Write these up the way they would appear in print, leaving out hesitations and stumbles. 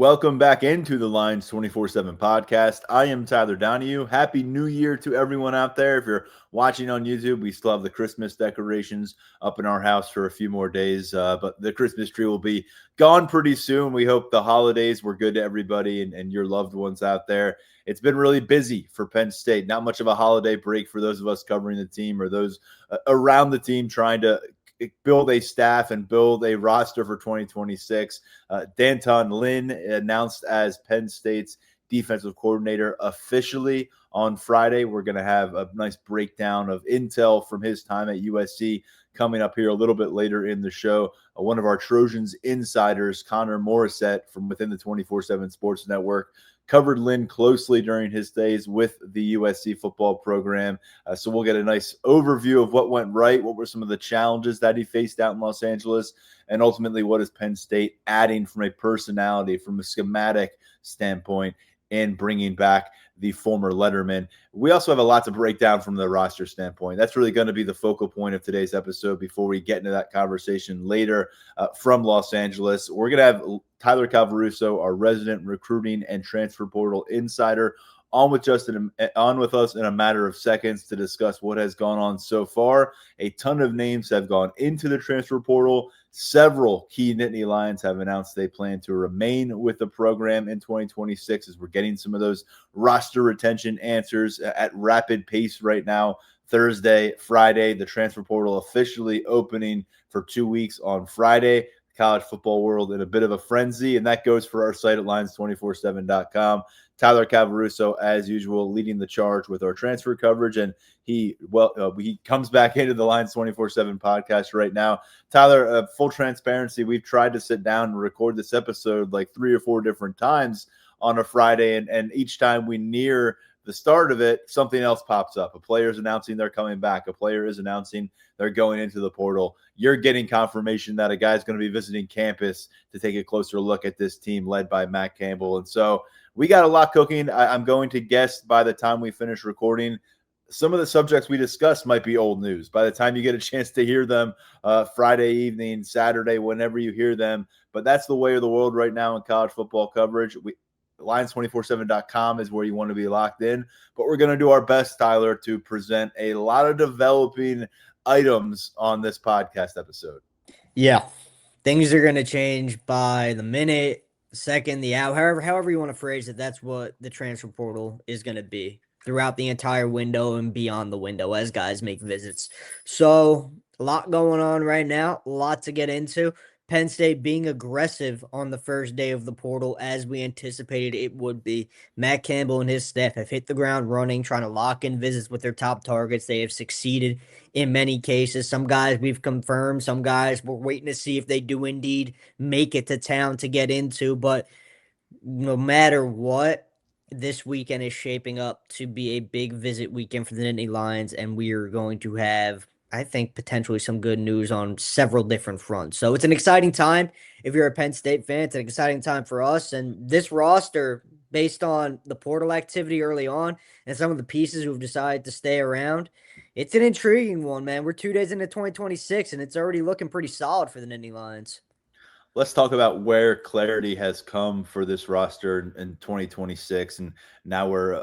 Welcome back into the Lions 24/7 podcast. I am Tyler Donahue. Happy New Year to everyone out there. If you're watching on YouTube, we still have the Christmas decorations up in our house for a few more days, but the Christmas tree will be gone pretty soon. We hope the holidays were good to everybody and your loved ones out there. It's been really busy for Penn State. Not much of a holiday break for those of us covering the team or those around the team trying to build a staff and build a roster for 2026. D'Anton Lynn announced as Penn State's defensive coordinator officially on Friday. We're going to have a nice breakdown of intel from his time at USC coming up here a little bit later in the show. One of our Trojans insiders, Connor Morissette from within the 24/7 Sports Network, covered Lynn closely during his days with the USC football program. So we'll get a nice overview of what went right, what were some of the challenges that he faced out in Los Angeles, and ultimately what is Penn State adding from a personality, from a schematic standpoint, and bringing back the former Letterman. We also have a lot to break down from the roster standpoint. That's really going to be the focal point of today's episode before we get into that conversation later from Los Angeles. We're going to have Tyler Calvaruso, our resident recruiting and transfer portal insider, on with us in a matter of seconds to discuss what has gone on so far. A ton of names have gone into the transfer portal. Several key Nittany Lions have announced they plan to remain with the program in 2026 as we're getting some of those roster retention answers at rapid pace right now. Thursday, Friday, the transfer portal officially opening for 2 weeks on Friday. College football world in a bit of a frenzy, and that goes for our site at lions247.com. Tyler Calvaruso, as usual, leading the charge with our transfer coverage, and he comes back into the Lions 24/7 podcast right now. Tyler, full transparency, we've tried to sit down and record this episode like 3 or 4 different times on a Friday, and each time we near the start of it, something else pops up. A player is announcing they're coming back. A player is announcing they're going into the portal. You're getting confirmation that a guy's going to be visiting campus to take a closer look at this team led by Matt Campbell. And so we got a lot cooking. I'm going to guess by the time we finish recording, some of the subjects we discussed might be old news. By the time you get a chance to hear them Friday evening, Saturday, whenever you hear them. But that's the way of the world right now in college football coverage. Lions247.com is where you want to be locked in. But we're going to do our best, Tyler, to present a lot of developing items on this podcast episode. Yeah, things are going to change by the minute, the second, the hour, however you want to phrase it. That's what the transfer portal is going to be throughout the entire window and beyond the window as guys make visits. So a lot going on right now, a lot to get into. Penn State being aggressive on the first day of the portal as we anticipated it would be. Matt Campbell and his staff have hit the ground running, trying to lock in visits with their top targets. They have succeeded in many cases. Some guys we've confirmed, some guys we're waiting to see if they do indeed make it to town to get into. But no matter what, this weekend is shaping up to be a big visit weekend for the Nittany Lions, and we are going to have, I think, potentially some good news on several different fronts. So it's an exciting time. If you're a Penn State fan, it's an exciting time for us. And this roster, based on the portal activity early on and some of the pieces who've decided to stay around, it's an intriguing one, man. We're 2 days into 2026, and it's already looking pretty solid for the Nittany Lions. Let's talk about where clarity has come for this roster in 2026. And now we're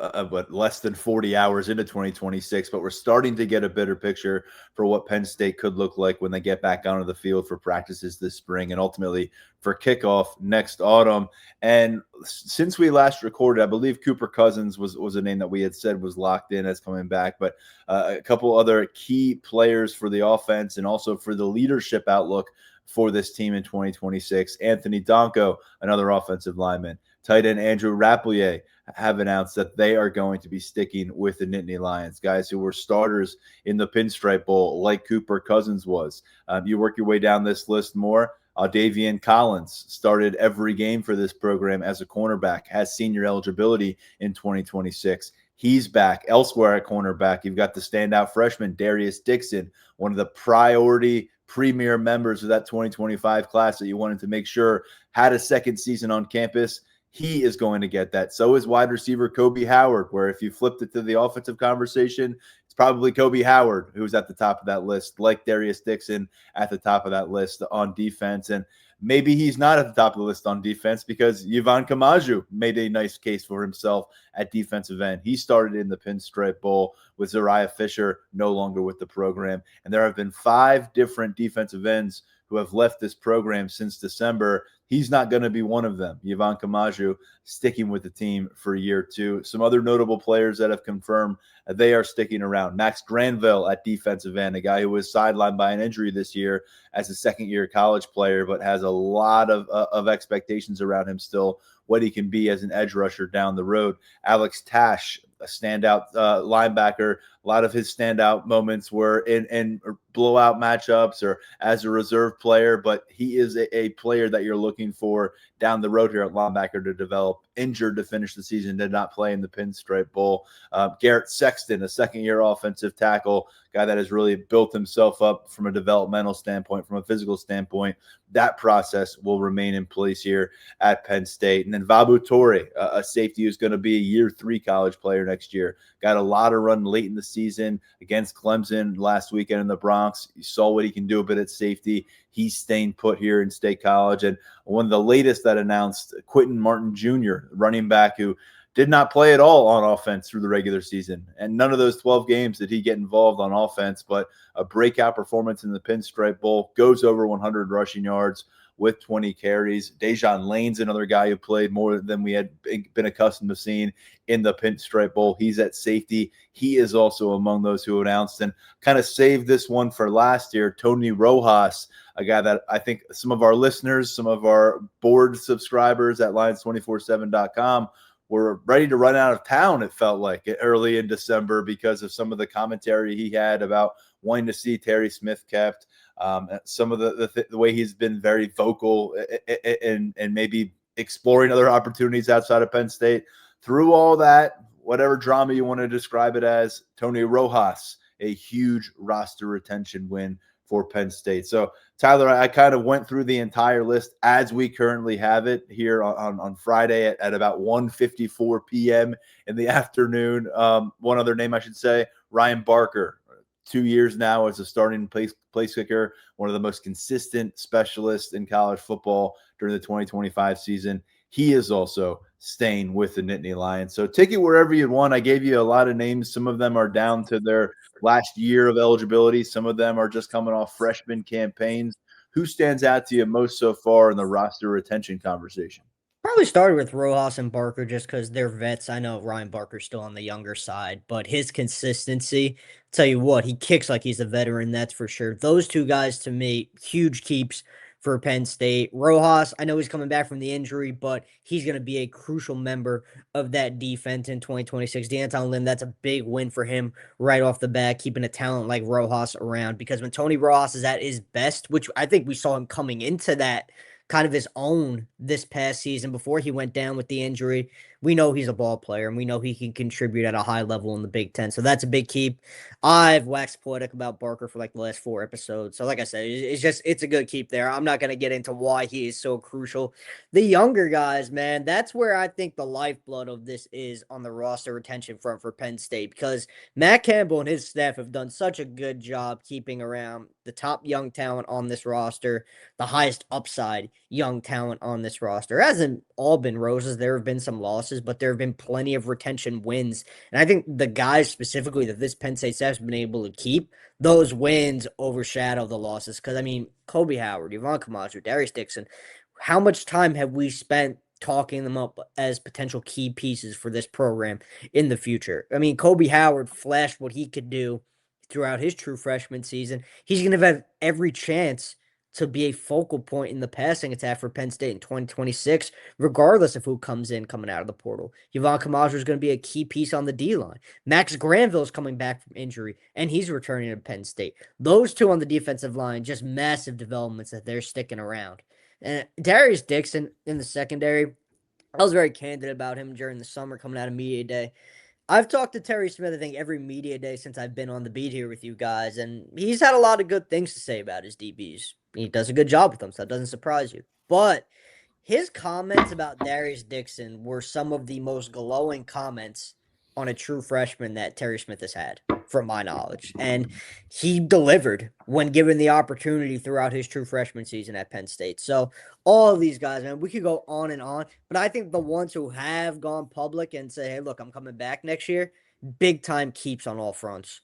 less than 40 hours into 2026, but we're starting to get a better picture for what Penn State could look like when they get back onto the field for practices this spring and ultimately for kickoff next autumn. And since we last recorded, I believe Cooper Cousins was a name that we had said was locked in as coming back, but a couple other key players for the offense and also for the leadership outlook for this team in 2026. Anthony Donko, another offensive lineman. Tight end Andrew Rapplier have announced that they are going to be sticking with the Nittany Lions, guys who were starters in the Pinstripe Bowl like Cooper Cousins was. You work your way down this list more. Davian Collins started every game for this program as a cornerback, has senior eligibility in 2026. He's back. Elsewhere at cornerback, you've got the standout freshman, Darius Dixon, one of the priority premier members of that 2025 class that you wanted to make sure had a second season on campus. He is going to get that. So is wide receiver Kobe Howard, where if you flipped it to the offensive conversation, it's probably Kobe Howard who's at the top of that list, like Darius Dixon at the top of that list on defense. And maybe he's not at the top of the list on defense because Yvonne Kamaju made a nice case for himself at defensive end. He started in the Pinstripe Bowl with Zariah Fisher no longer with the program. And there have been 5 different defensive ends who have left this program since December. He's not going to be one of them. Yvonne Kamaju sticking with the team for a year or two. Some other notable players that have confirmed they are sticking around. Max Granville at defensive end, a guy who was sidelined by an injury this year as a second-year college player, but has a lot of expectations around him still, what he can be as an edge rusher down the road. Alex Tash, a standout linebacker. A lot of his standout moments were in blowout matchups or as a reserve player, but he is a player that you're looking for down the road here at linebacker to develop. Injured to finish the season, did not play in the Pinstripe Bowl. Garrett Sexton, a second-year offensive tackle, guy that has really built himself up from a developmental standpoint, from a physical standpoint. That process will remain in place here at Penn State. And then Vabu Torre, a safety who's going to be a year 3 college player next year. Got a lot of run late in the season against Clemson last weekend in the Bronx. You saw what he can do a bit at safety. He's staying put here in State College. And one of the latest that announced, Quentin Martin Jr., running back who did not play at all on offense through the regular season. And none of those 12 games did he get involved on offense, but a breakout performance in the Pinstripe Bowl, goes over 100 rushing yards with 20 carries. Dejan Lane's another guy who played more than we had been accustomed to seeing in the Pinstripe Bowl. He's at safety. He is also among those who announced and kind of saved this one for last year. Tony Rojas, a guy that I think some of our listeners, some of our board subscribers at Lions247.com were ready to run out of town, it felt like, early in December because of some of the commentary he had about wanting to see Terry Smith kept. Some of the way he's been very vocal and maybe exploring other opportunities outside of Penn State. Through all that, whatever drama you want to describe it as, Tony Rojas, a huge roster retention win for Penn State. So, Tyler, I kind of went through the entire list as we currently have it here on Friday at about 1:54 p.m. in the afternoon. One other name I should say, Ryan Barker. 2 years now as a starting place kicker, one of the most consistent specialists in college football during the 2025 season. He is also staying with the Nittany Lions. So take it wherever you want. I gave you a lot of names. Some of them are down to their last year of eligibility. Some of them are just coming off freshman campaigns. Who stands out to you most so far in the roster retention conversation? Probably started with Rojas and Barker just because they're vets. I know Ryan Barker's still on the younger side, but his consistency, tell you what, he kicks like he's a veteran, that's for sure. Those 2 guys, to me, huge keeps for Penn State. Rojas, I know he's coming back from the injury, but he's going to be a crucial member of that defense in 2026. D'Anton Lynn, that's a big win for him right off the bat, keeping a talent like Rojas around, because when Tony Rojas is at his best, which I think we saw him coming into that kind of his own this past season before he went down with the injury, we know he's a ball player and we know he can contribute at a high level in the Big Ten. So that's a big keep. I've waxed poetic about Barker for like the last 4 episodes. So like I said, it's a good keep there. I'm not going to get into why he is so crucial. The younger guys, man, that's where I think the lifeblood of this is on the roster retention front for Penn State, because Matt Campbell and his staff have done such a good job keeping around the top young talent on this roster, the highest upside young talent on this roster. It hasn't all been roses. There have been some losses, but there have been plenty of retention wins. And I think the guys specifically that this Penn State staff has been able to keep, those wins overshadow the losses. Because, I mean, Kobe Howard, Yvonne Kamaju, Darius Dixon, how much time have we spent talking them up as potential key pieces for this program in the future? I mean, Kobe Howard flashed what he could do throughout his true freshman season. He's going to have every chance to be a focal point in the passing attack for Penn State in 2026, regardless of who comes in coming out of the portal. Yvonne Kamaju is going to be a key piece on the D-line. Max Granville is coming back from injury, and he's returning to Penn State. Those 2 on the defensive line, just massive developments that they're sticking around. And Darius Dixon in the secondary, I was very candid about him during the summer coming out of media day. I've talked to Terry Smith, I think, every media day since I've been on the beat here with you guys, and he's had a lot of good things to say about his DBs. He does a good job with them, so that doesn't surprise you. But his comments about Darius Dixon were some of the most glowing comments on a true freshman that Terry Smith has had, from my knowledge. And he delivered when given the opportunity throughout his true freshman season at Penn State. So all of these guys, man, we could go on and on. But I think the ones who have gone public and say, hey, look, I'm coming back next year, big time keeps on all fronts.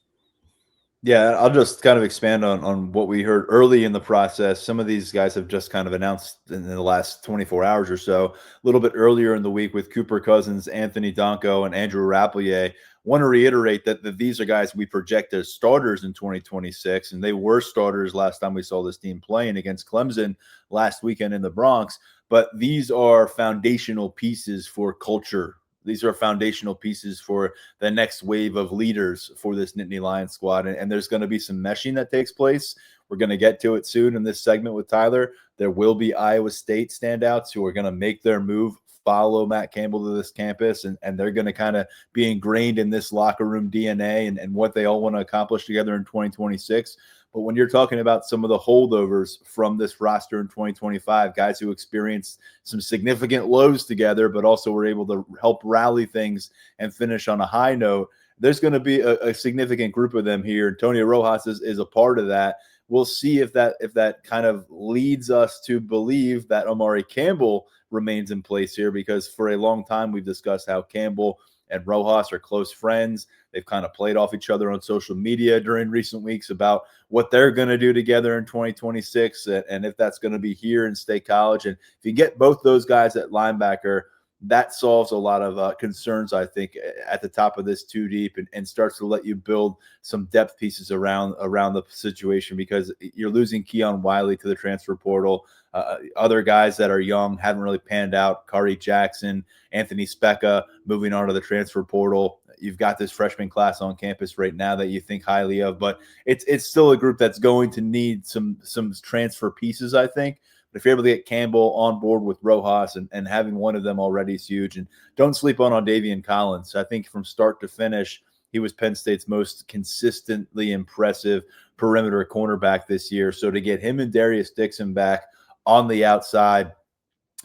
Yeah, I'll just kind of expand on what we heard early in the process. Some of these guys have just kind of announced in the last 24 hours or so. A little bit earlier in the week with Cooper Cousins, Anthony Donko, and Andrew Rapplier. Want to reiterate that these are guys we project as starters in 2026, and they were starters last time we saw this team playing against Clemson last weekend in the Bronx. But these are foundational pieces for culture. These are foundational pieces for the next wave of leaders for this Nittany Lions squad. And there's going to be some meshing that takes place. We're going to get to it soon in this segment with Tyler. There will be Iowa State standouts who are going to make their move, follow Matt Campbell to this campus, and they're going to kind of be ingrained in this locker room DNA and what they all want to accomplish together in 2026. But when you're talking about some of the holdovers from this roster in 2025, guys who experienced some significant lows together, but also were able to help rally things and finish on a high note, there's going to be a significant group of them here. Antonio Rojas is a part of that. We'll see if that kind of leads us to believe that Omari Campbell remains in place here, because for a long time we've discussed how Campbell and Rojas are close friends. They've kind of played off each other on social media during recent weeks about what they're going to do together in 2026 and if that's going to be here in State College. And if you get both those guys at linebacker, that solves a lot of concerns, I think, at the top of this two deep and starts to let you build some depth pieces around the situation, because you're losing Keon Wiley to the transfer portal. Other guys that are young haven't really panned out. Kari Jackson, Anthony Specca moving on to the transfer portal. You've got this freshman class on campus right now that you think highly of, but it's still a group that's going to need some transfer pieces, I think. But if you're able to get Campbell on board with Rojas and having one of them already is huge. And don't sleep on Davian Collins. I think from start to finish, he was Penn State's most consistently impressive perimeter cornerback this year. So to get him and Darius Dixon back on the outside,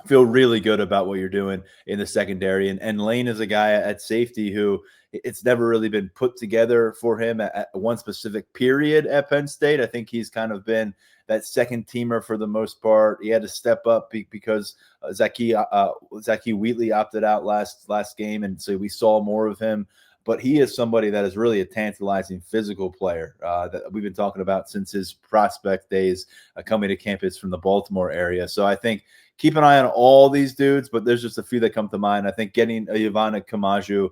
feel really good about what you're doing in the secondary. And Lane is a guy at safety who it's never really been put together for him at one specific period at Penn State. I think he's kind of been that second teamer for the most part. He had to step up because Zaki Wheatley opted out last game, and so we saw more of him. But he is somebody that is really a tantalizing physical player that we've been talking about since his prospect days coming to campus from the Baltimore area. So I think keep an eye on all these dudes, but there's just a few that come to mind. I think getting Ivana Kamaju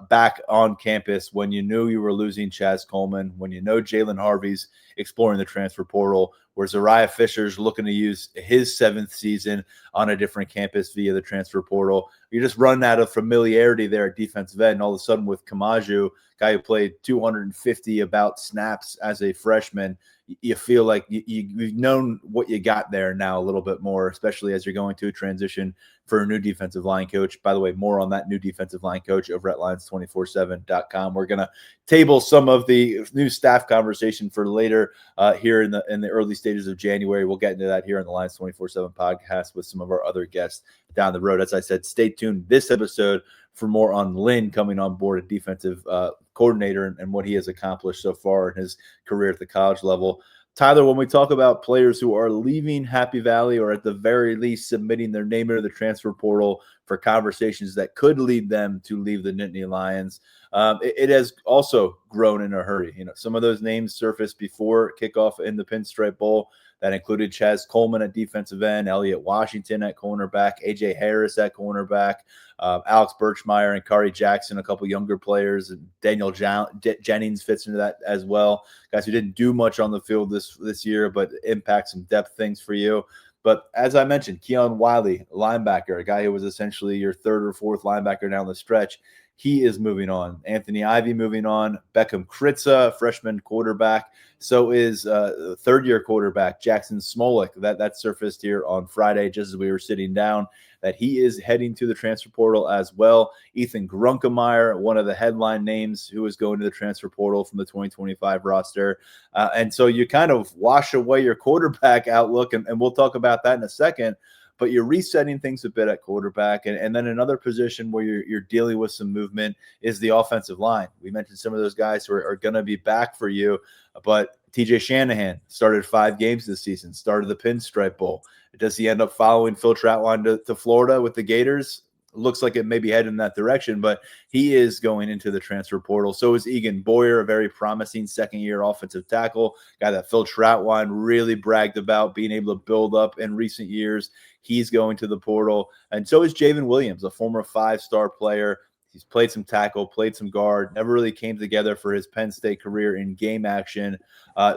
back on campus when you knew you were losing Chaz Coleman, when you know Jalen Harvey's exploring the transfer portal, where Zariah Fisher's looking to use his 7th season on a different campus via the transfer portal. You just run out of familiarity there at defensive end. And all of a sudden with Kamaju, guy who played 250 about snaps as a freshman, you feel like you've known what you got there now a little bit more, especially as you're going to a transition for a new defensive line coach. By the way, more on that new defensive line coach over at Lions247.com. We're going to table some of the new staff conversation for later here in the early stages of January. We'll get into that here on the Lions 24/7 podcast with some of our other guests down the road. As I said, stay tuned this episode for more on Lynn coming on board, a defensive coordinator, and what he has accomplished so far in his career at the college level. Tyler, when we talk about players who are leaving Happy Valley or at the very least submitting their name into the transfer portal for conversations that could lead them to leave the Nittany Lions, it has also grown in a hurry. You know, some of those names surfaced before kickoff in the Pinstripe Bowl. That included Chaz Coleman at defensive end, Elliott Washington at cornerback, A.J. Harris at cornerback, Alex Birchmeyer and Kari Jackson, a couple younger players, and Daniel Jennings fits into that as well. Guys who didn't do much on the field this year, but impact some depth things for you. But as I mentioned, Keon Wiley, linebacker, a guy who was essentially your 3rd or 4th linebacker down the stretch, he is moving on. Anthony Ivy moving on. Beckham Kritza, freshman quarterback. So is 3rd-year quarterback Jackson Smolik. That surfaced here on Friday just as we were sitting down, that he is heading to the transfer portal as well. Ethan Grunkemeyer, one of the headline names who is going to the transfer portal from the 2025 roster. And so you kind of wash away your quarterback outlook, and we'll talk about that in a second. but you're resetting things a bit at quarterback. And then another position where you're dealing with some movement is the offensive line. We mentioned some of those guys who are going to be back for you, but TJ Shanahan started 5 games this season, started the Pinstripe Bowl. Does he end up following Phil Trautwein to Florida with the Gators? Looks like it may be headed in that direction, but he is going into the transfer portal. So is Egan Boyer, a very promising second-year offensive tackle, guy that Phil Trautwein really bragged about being able to build up in recent years. He's going to the portal. And so is Javen Williams, a former 5-star player. He's played some tackle, played some guard, never really came together for his Penn State career in game action.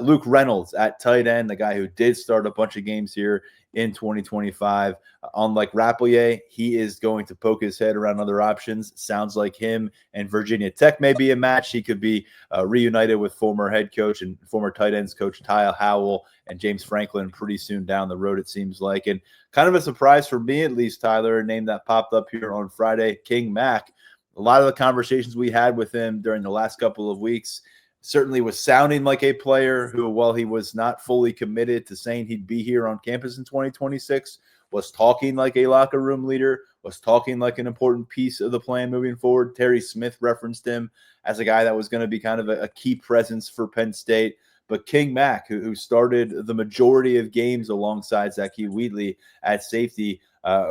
Luke Reynolds at tight end, the guy who did start a bunch of games here in 2025. Unlike Rapplier, he is going to poke his head around other options. Sounds like him and Virginia Tech may be a match. He could be reunited with former head coach and former tight ends coach Ty Howell and James Franklin pretty soon down the road, it seems like. And kind of a surprise for me, at least, Tyler, a name that popped up here on Friday, King Mack. A lot of the conversations we had with him during the last couple of weeks certainly was sounding like a player who, while he was not fully committed to saying he'd be here on campus in 2026, was talking like a locker room leader, was talking like an important piece of the plan moving forward. Terry Smith referenced him as a guy that was going to be kind of a key presence for Penn State. But King Mack, who started the majority of games alongside Zachy Wheatley at safety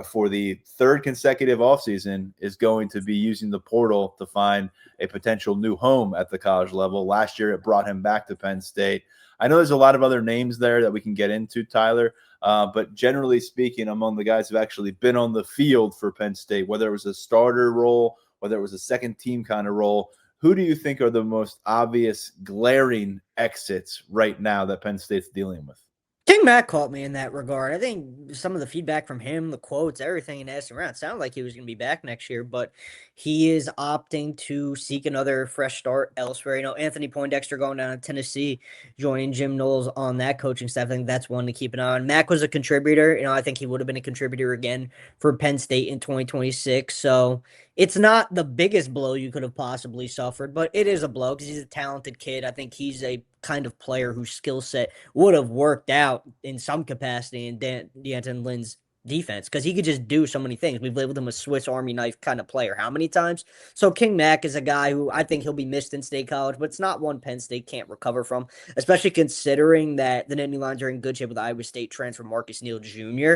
for the 3rd consecutive offseason, is going to be using the portal to find a potential new home at the college level. Last year, it brought him back to Penn State. I know there's a lot of other names there that we can get into, Tyler, but generally speaking, among the guys who've actually been on the field for Penn State, whether it was a starter role, whether it was a second team kind of role, who do you think are the most obvious glaring exits right now that Penn State's dealing with? King Mack caught me in that regard. I think some of the feedback from him, the quotes, everything, and asking around sounded like he was going to be back next year, but he is opting to seek another fresh start elsewhere. You know, Anthony Poindexter going down to Tennessee, joining Jim Knowles on that coaching staff. I think that's one to keep an eye on. Mack was a contributor. You know, I think he would have been a contributor again for Penn State in 2026. So it's not the biggest blow you could have possibly suffered, but it is a blow because he's a talented kid. I think he's a kind of player whose skill set would have worked out in some capacity in D'Anton Lynn's defense because he could just do so many things. We've labeled him a Swiss Army knife kind of player. How many times? So King Mack is a guy who I think he'll be missed in State College, but it's not one Penn State can't recover from, especially considering that the Nittany Lions are in good shape with Iowa State transfer Marcus Neal Jr.,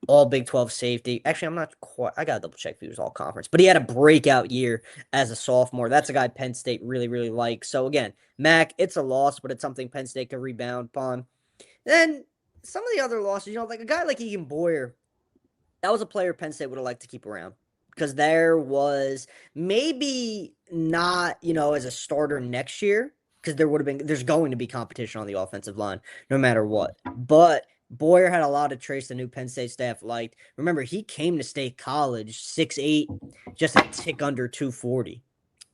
all Big 12 safety. Actually, I'm not quite. I got to double check if he was all conference, but he had a breakout year as a sophomore. That's a guy Penn State really, really likes. So again, Mac, it's a loss, but it's something Penn State can rebound upon. Then some of the other losses, you know, like a guy like Egan Boyer, that was a player Penn State would have liked to keep around because there was maybe not, you know, as a starter next year because there's going to be competition on the offensive line no matter what. But Boyer had a lot of traits the new Penn State staff liked. Remember, he came to State College 6'8", just a tick under 240.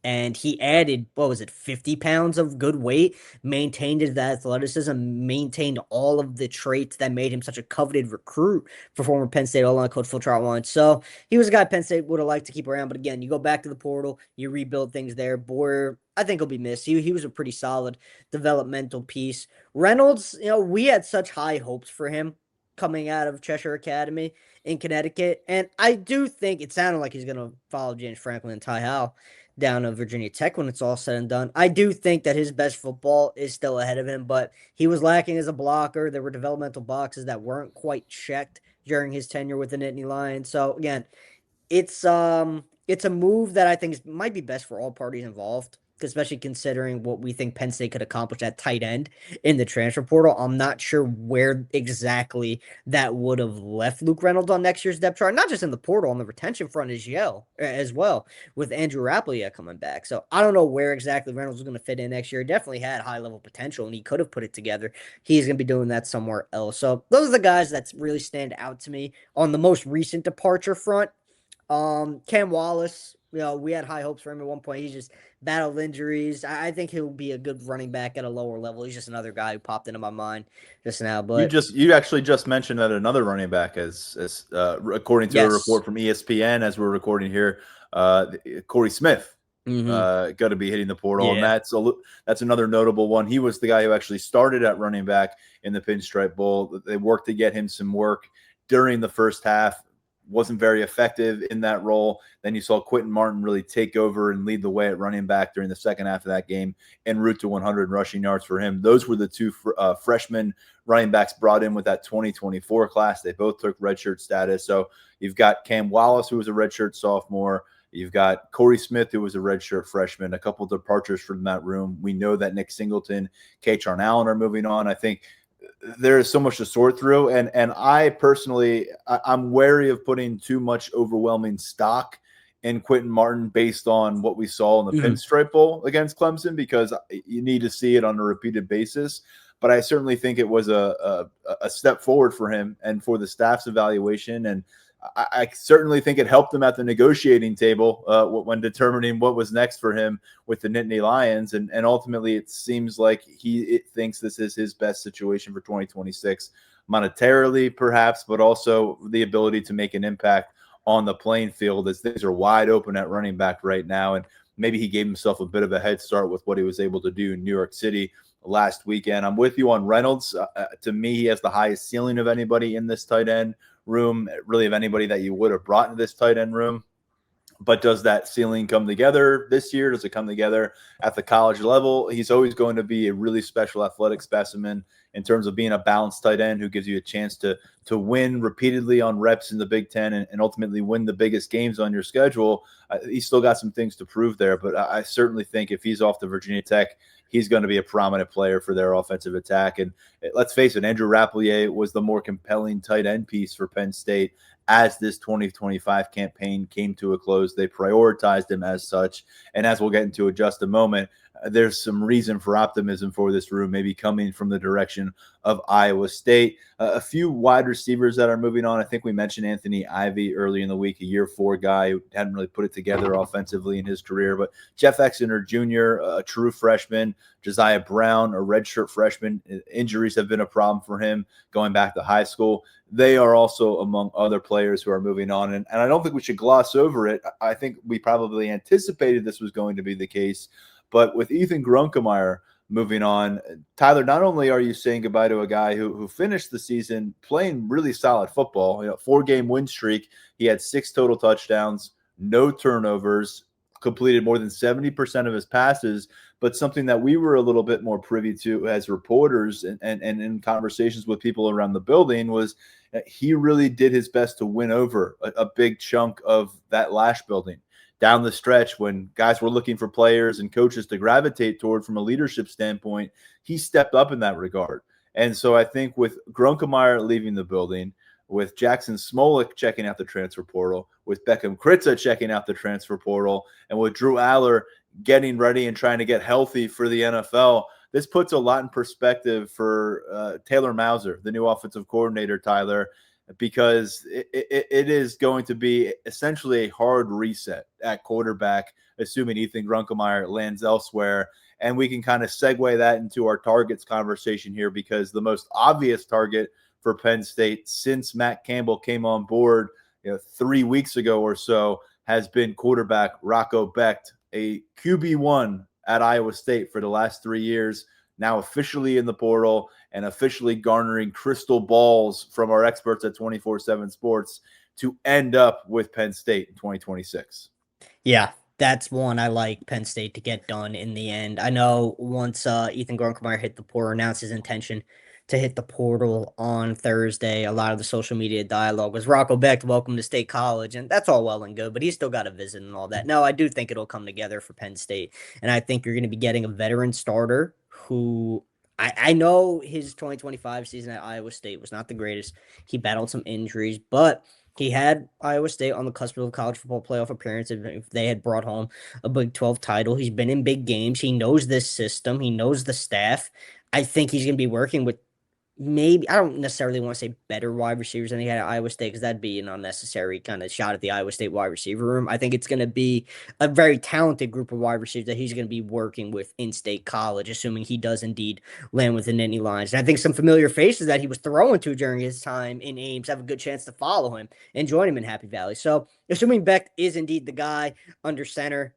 And he added, 50 pounds of good weight, maintained his athleticism, maintained all of the traits that made him such a coveted recruit for former Penn State O-line coach Phil Trautwein. So he was a guy Penn State would have liked to keep around. But again, you go back to the portal, you rebuild things there. Boyer, I think he'll be missed. He was a pretty solid developmental piece. Reynolds, you know, we had such high hopes for him coming out of Cheshire Academy in Connecticut. And I do think it sounded like he's going to follow James Franklin and Ty Howell down to Virginia Tech when it's all said and done. I do think that his best football is still ahead of him, but he was lacking as a blocker. There were developmental boxes that weren't quite checked during his tenure with the Nittany Lions. So again, it's a move that I think might be best for all parties involved, especially considering what we think Penn State could accomplish at tight end in the transfer portal. I'm not sure where exactly that would have left Luke Reynolds on next year's depth chart, not just in the portal, on the retention front as well, with Andrew Rapplier coming back. So I don't know where exactly Reynolds is going to fit in next year. He definitely had high-level potential, and he could have put it together. He's going to be doing that somewhere else. So those are the guys that really stand out to me on the most recent departure front. Cam Wallace, you know, we had high hopes for him at one point. He just battled injuries. I think he'll be a good running back at a lower level. He's just another guy who popped into my mind just now. But you actually just mentioned that another running back, as according to a report from ESPN, as we're recording here, Corey Smith. Got to be hitting the portal, and that's another notable one. He was the guy who actually started at running back in the Pinstripe Bowl. They worked to get him some work during the first half. Wasn't very effective in that role. Then you saw Quentin Martin really take over and lead the way at running back during the second half of that game, en route to 100 rushing yards for him. Those were the two freshman running backs brought in with that 2024 class. They both took redshirt status. So you've got Cam Wallace, who was a redshirt sophomore. You've got Corey Smith, who was a redshirt freshman, a couple departures from that room. We know that Nick Singleton, Katron Allen are moving on. I think there is so much to sort through. And I personally, I'm wary of putting too much overwhelming stock in Quentin Martin based on what we saw in the Pinstripe Bowl against Clemson, because you need to see it on a repeated basis. But I certainly think it was a step forward for him and for the staff's evaluation. And I certainly think it helped him at the negotiating table when determining what was next for him with the Nittany Lions. And ultimately, it seems like he thinks this is his best situation for 2026, monetarily perhaps, but also the ability to make an impact on the playing field, as things are wide open at running back right now. And maybe he gave himself a bit of a head start with what he was able to do in New York City last weekend. I'm with you on Reynolds. To me, he has the highest ceiling of anybody in this tight end room, really of anybody that you would have brought into this tight end room. But does that ceiling come together this year? Does it come together at the college level? He's always going to be a really special athletic specimen in terms of being a balanced tight end who gives you a chance to win repeatedly on reps in the Big Ten and ultimately win the biggest games on your schedule. He's still got some things to prove there, but I certainly think if he's off to Virginia Tech, he's going to be a prominent player for their offensive attack. And let's face it, Andrew Rapplier was the more compelling tight end piece for Penn State as this 2025 campaign came to a close. They prioritized him as such. And as we'll get into in just a moment, there's some reason for optimism for this room, maybe coming from the direction of Iowa State. A few wide receivers that are moving on. I think we mentioned Anthony Ivy early in the week, a year 4 guy who hadn't really put it together offensively in his career. But Jeff Exeter Jr., a true freshman, Josiah Brown, a redshirt freshman. Injuries have been a problem for him going back to high school. They are also among other players who are moving on. And I don't think we should gloss over it. I think we probably anticipated this was going to be the case. But with Ethan Grunkemeyer moving on, Tyler, not only are you saying goodbye to a guy who finished the season playing really solid football, 4-game win streak. He had 6 total touchdowns, no turnovers, completed more than 70% of his passes. But something that we were a little bit more privy to as reporters and in conversations with people around the building was he really did his best to win over a big chunk of that Lasch building. Down the stretch, when guys were looking for players and coaches to gravitate toward from a leadership standpoint, he stepped up in that regard. And so I think with Grunkemeyer leaving the building, with Jackson Smolik checking out the transfer portal, with Beckham Kritza checking out the transfer portal, and with Drew Aller getting ready and trying to get healthy for the NFL, this puts a lot in perspective for Taylor Mauser, the new offensive coordinator, Tyler, because it is going to be essentially a hard reset at quarterback, assuming Ethan Grunkemeyer lands elsewhere. And we can kind of segue that into our targets conversation here, because the most obvious target for Penn State since Matt Campbell came on board 3 weeks ago or so has been quarterback Rocco Becht, a QB1 at Iowa State for the last 3 years, now officially in the portal and officially garnering crystal balls from our experts at 24/7 Sports to end up with Penn State in 2026. Yeah, that's one I like Penn State to get done in the end. I know once Ethan Grunkemeyer hit the portal, announced his intention to hit the portal on Thursday, a lot of the social media dialogue was Rocco Becht, welcome to State College, and that's all well and good, but he's still got a visit and all that. No, I do think it'll come together for Penn State, and I think you're going to be getting a veteran starter who I know his 2025 season at Iowa State was not the greatest. He battled some injuries, but he had Iowa State on the cusp of a college football playoff appearance if they had brought home a Big 12 title. He's been in big games. He knows this system. He knows the staff. I think he's going to be working with maybe, I don't necessarily want to say better wide receivers than he had at Iowa State, because that'd be an unnecessary kind of shot at the Iowa State wide receiver room. I think it's going to be a very talented group of wide receivers that he's going to be working with in State College, assuming he does indeed land with the Nittany Lions. And I think some familiar faces that he was throwing to during his time in Ames have a good chance to follow him and join him in Happy Valley. So assuming Becht is indeed the guy under center,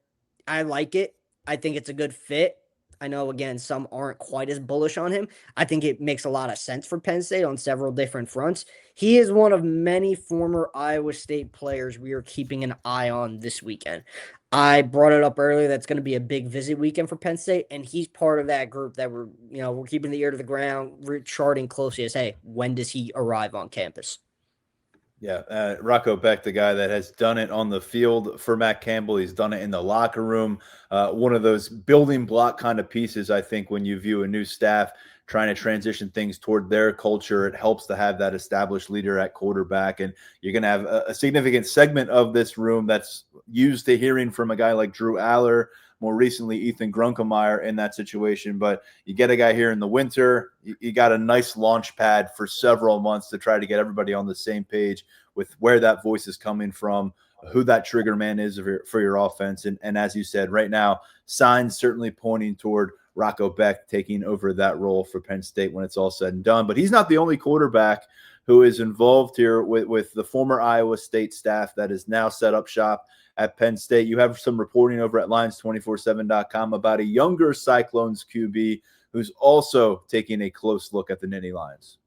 I like it. I think it's a good fit. I know, again, some aren't quite as bullish on him. I think it makes a lot of sense for Penn State on several different fronts. He is one of many former Iowa State players we are keeping an eye on this weekend. I brought it up earlier. That's going to be a big visit weekend for Penn State, and he's part of that group that we're keeping the ear to the ground, we're charting closely as, hey, when does he arrive on campus? Yeah, Rocco Beck, the guy that has done it on the field for Matt Campbell. He's done it in the locker room. One of those building block kind of pieces, I think, when you view a new staff trying to transition things toward their culture, it helps to have that established leader at quarterback. And you're going to have a significant segment of this room that's used to hearing from a guy like Drew Aller, more recently Ethan Grunkemeyer in that situation. But you get a guy here in the winter, you got a nice launch pad for several months to try to get everybody on the same page with where that voice is coming from, who that trigger man is for your offense. And as you said, right now, signs certainly pointing toward Rocco Beck taking over that role for Penn State when it's all said and done. But he's not the only quarterback who is involved here with the former Iowa State staff that is now set up shop at Penn State. You have some reporting over at Lions247.com about a younger Cyclones QB who's also taking a close look at the Nittany Lions.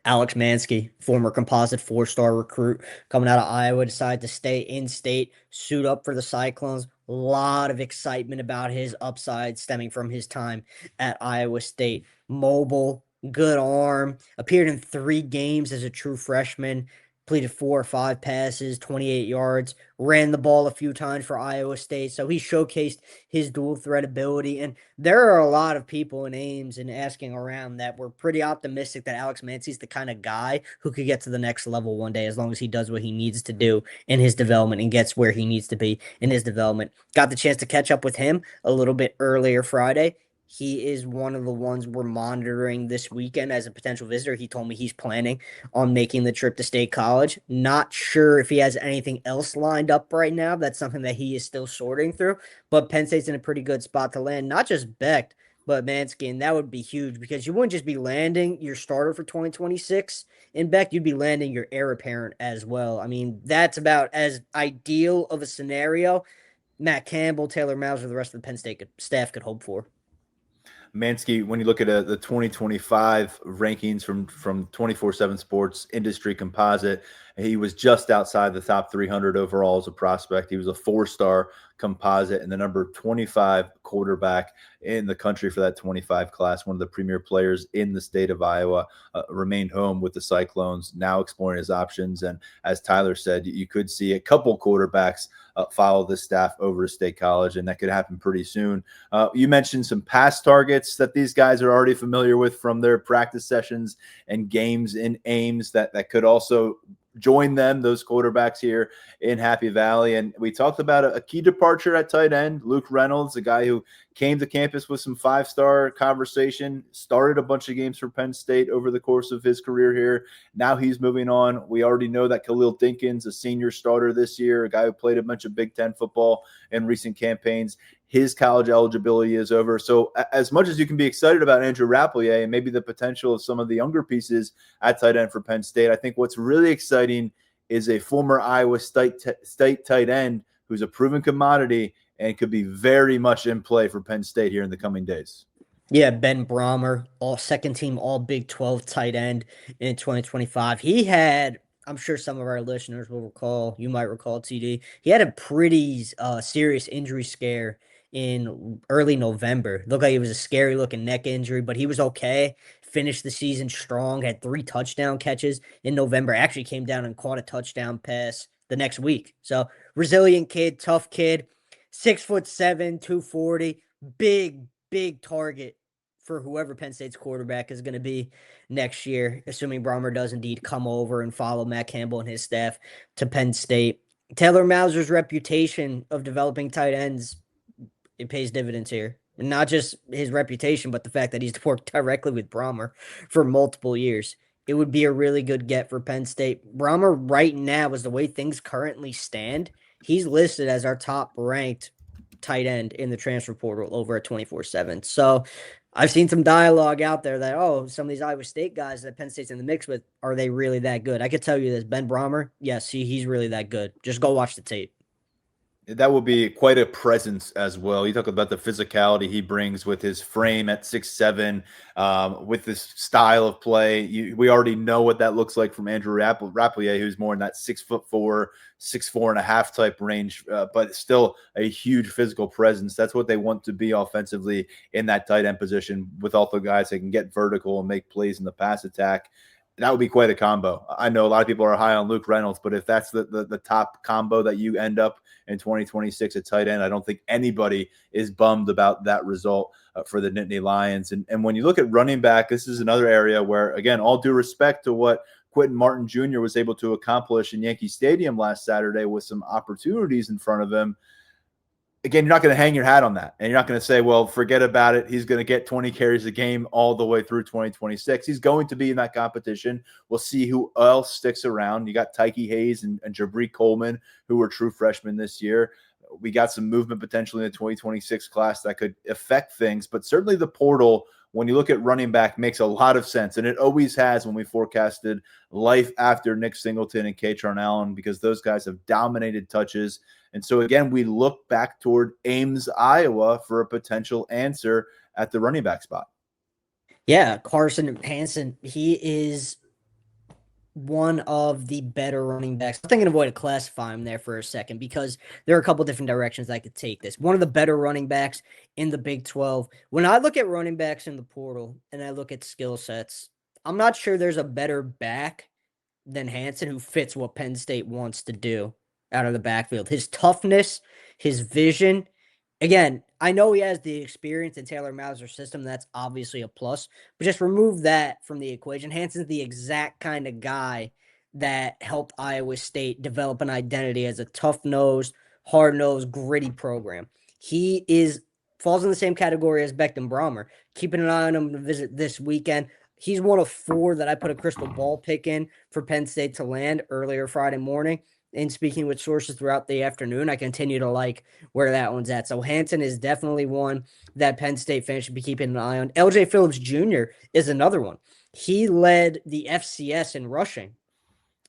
Alex Mansky, former composite 4-star recruit coming out of Iowa, decided to stay in state, suit up for the Cyclones. A lot of excitement about his upside stemming from his time at Iowa State. Mobile, good arm, appeared in 3 games as a true freshman, completed 4 or 5 passes, 28 yards, ran the ball a few times for Iowa State. So he showcased his dual threat ability. And there are a lot of people in Ames and asking around that were pretty optimistic that Alex Mansky's the kind of guy who could get to the next level one day as long as he does what he needs to do in his development and gets where he needs to be in his development. Got the chance to catch up with him a little bit earlier Friday. He is one of the ones we're monitoring this weekend as a potential visitor. He told me he's planning on making the trip to State College. Not sure if he has anything else lined up right now. That's something that he is still sorting through. But Penn State's in a pretty good spot to land, not just Beck, but Mansky. And that would be huge because you wouldn't just be landing your starter for 2026 in Beck, you'd be landing your heir apparent as well. I mean, that's about as ideal of a scenario Matt Campbell, Taylor Mauser, the rest of the Penn State staff could hope for. Mansky, when you look at the 2025 rankings from 24/7 Sports Industry Composite, he was just outside the top 300 overall as a prospect. He was a 4-star composite and the number 25 quarterback in the country for that 25 class. One of the premier players in the state of Iowa, remained home with the Cyclones, now exploring his options. And as Tyler said, you could see a couple quarterbacks follow this staff over to State College, and that could happen pretty soon. You mentioned some pass targets that these guys are already familiar with from their practice sessions and games in Ames that could also join them, those quarterbacks here in Happy Valley. And we talked about a key departure at tight end, Luke Reynolds, a guy who came to campus with some 5-star conversation, started a bunch of games for Penn State over the course of his career here. Now he's moving on. We already know that Khalil Dinkins, a senior starter this year, a guy who played a bunch of Big Ten football in recent campaigns, his college eligibility is over. So as much as you can be excited about Andrew Rapplier and maybe the potential of some of the younger pieces at tight end for Penn State, I think what's really exciting is a former Iowa State tight end who's a proven commodity and could be very much in play for Penn State here in the coming days. Yeah, Ben Brahmer, all second team, all Big 12 tight end in 2025. He had, I'm sure some of our listeners will recall, you might recall, TD, he had a pretty serious injury scare in early November. Looked like it was a scary looking neck injury, but he was okay. Finished the season strong, had 3 touchdown catches in November. Actually came down and caught a touchdown pass the next week. So resilient kid, tough kid, 6'7", 240, big target for whoever Penn State's quarterback is going to be next year, assuming Brahmer does indeed come over and follow Matt Campbell and his staff to Penn State. Taylor Mauser's reputation of developing tight ends, it pays dividends here. And not just his reputation, but the fact that he's worked directly with Brahmer for multiple years. It would be a really good get for Penn State. Brahmer right now, is the way things currently stand, he's listed as our top ranked tight end in the transfer portal over at 24/7. So I've seen some dialogue out there that, some of these Iowa State guys that Penn State's in the mix with, are they really that good? I could tell you this, Ben Brahmer, yes, he's really that good. Just go watch the tape. That will be quite a presence as well. You talk about the physicality he brings with his frame at 6'7", with this style of play. We already know what that looks like from Andrew Rapplier, who's more in that 6'4", 6'4.5" type range, but still a huge physical presence. That's what they want to be offensively in that tight end position, with all the guys that can get vertical and make plays in the pass attack. That would be quite a combo. I know a lot of people are high on Luke Reynolds, but if that's the top combo that you end up in 2026 at tight end, I don't think anybody is bummed about that result for the Nittany Lions. And when you look at running back, this is another area where, again, all due respect to what Quentin Martin Jr. was able to accomplish in Yankee Stadium last Saturday with some opportunities in front of him, again, you're not going to hang your hat on that. And you're not going to say, well, forget about it. He's going to get 20 carries a game all the way through 2026. He's going to be in that competition. We'll see who else sticks around. You got Tyke Hayes and Jabri Coleman, who were true freshmen this year. We got some movement potentially in the 2026 class that could affect things. But certainly the portal, when you look at running back, makes a lot of sense. And it always has when we forecasted life after Nick Singleton and Kaytron Allen, because those guys have dominated touches. And so, again, we look back toward Ames, Iowa for a potential answer at the running back spot. Yeah, Carson Hansen, he is one of the better running backs. I'm thinking of a way to classify him there for a second, because there are a couple different directions I could take this. One of the better running backs in the Big 12. When I look at running backs in the portal and I look at skill sets, I'm not sure there's a better back than Hansen who fits what Penn State wants to do out of the backfield. His toughness, his vision. Again, I know he has the experience in Taylor Mauser's system. That's obviously a plus. But just remove that from the equation. Hansen's the exact kind of guy that helped Iowa State develop an identity as a tough-nosed, hard-nosed, gritty program. He falls in the same category as Becton Brommer. Keeping an eye on him to visit this weekend. He's one of 4 that I put a crystal ball pick in for Penn State to land earlier Friday morning. And speaking with sources throughout the afternoon, I continue to like where that one's at. So Hansen is definitely one that Penn State fans should be keeping an eye on. L.J. Phillips Jr. is another one. He led the FCS in rushing.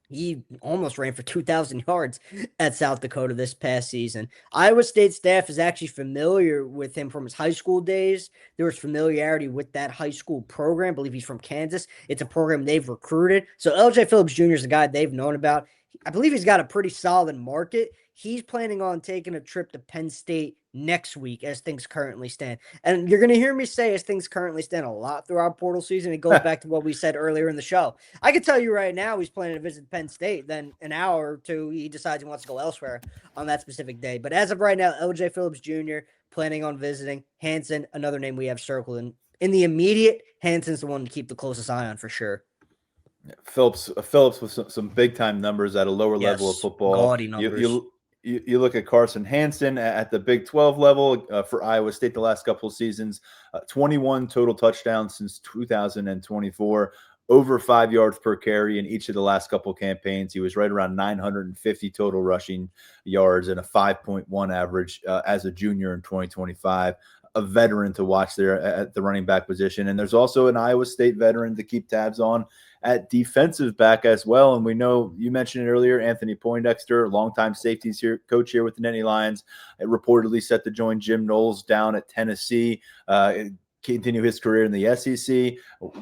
He almost ran for 2,000 yards at South Dakota this past season. Iowa State staff is actually familiar with him from his high school days. There was familiarity with that high school program. I believe he's from Kansas. It's a program they've recruited. So L.J. Phillips Jr. is a guy they've known about. I believe he's got a pretty solid market. He's planning on taking a trip to Penn State next week as things currently stand. And you're going to hear me say as things currently stand a lot throughout portal season. It goes back to what we said earlier in the show. I can tell you right now he's planning to visit Penn State. Then an hour or two, he decides he wants to go elsewhere on that specific day. But as of right now, L.J. Phillips Jr. planning on visiting. Hansen, another name we have circled. And in the immediate, Hansen's the one to keep the closest eye on for sure. Phillips with some big time numbers at a lower level of football. Gaudy numbers. You look at Carson Hansen at the Big 12 level for Iowa State the last couple of seasons, 21 total touchdowns since 2024, over 5 yards per carry in each of the last couple campaigns. He was right around 950 total rushing yards and a 5.1 average as a junior in 2025. A veteran to watch there at the running back position. And there's also an Iowa State veteran to keep tabs on at defensive back as well. And we know, you mentioned it earlier, Anthony Poindexter, longtime safeties coach here with the Nittany Lions, reportedly set to join Jim Knowles down at Tennessee, continue his career in the SEC.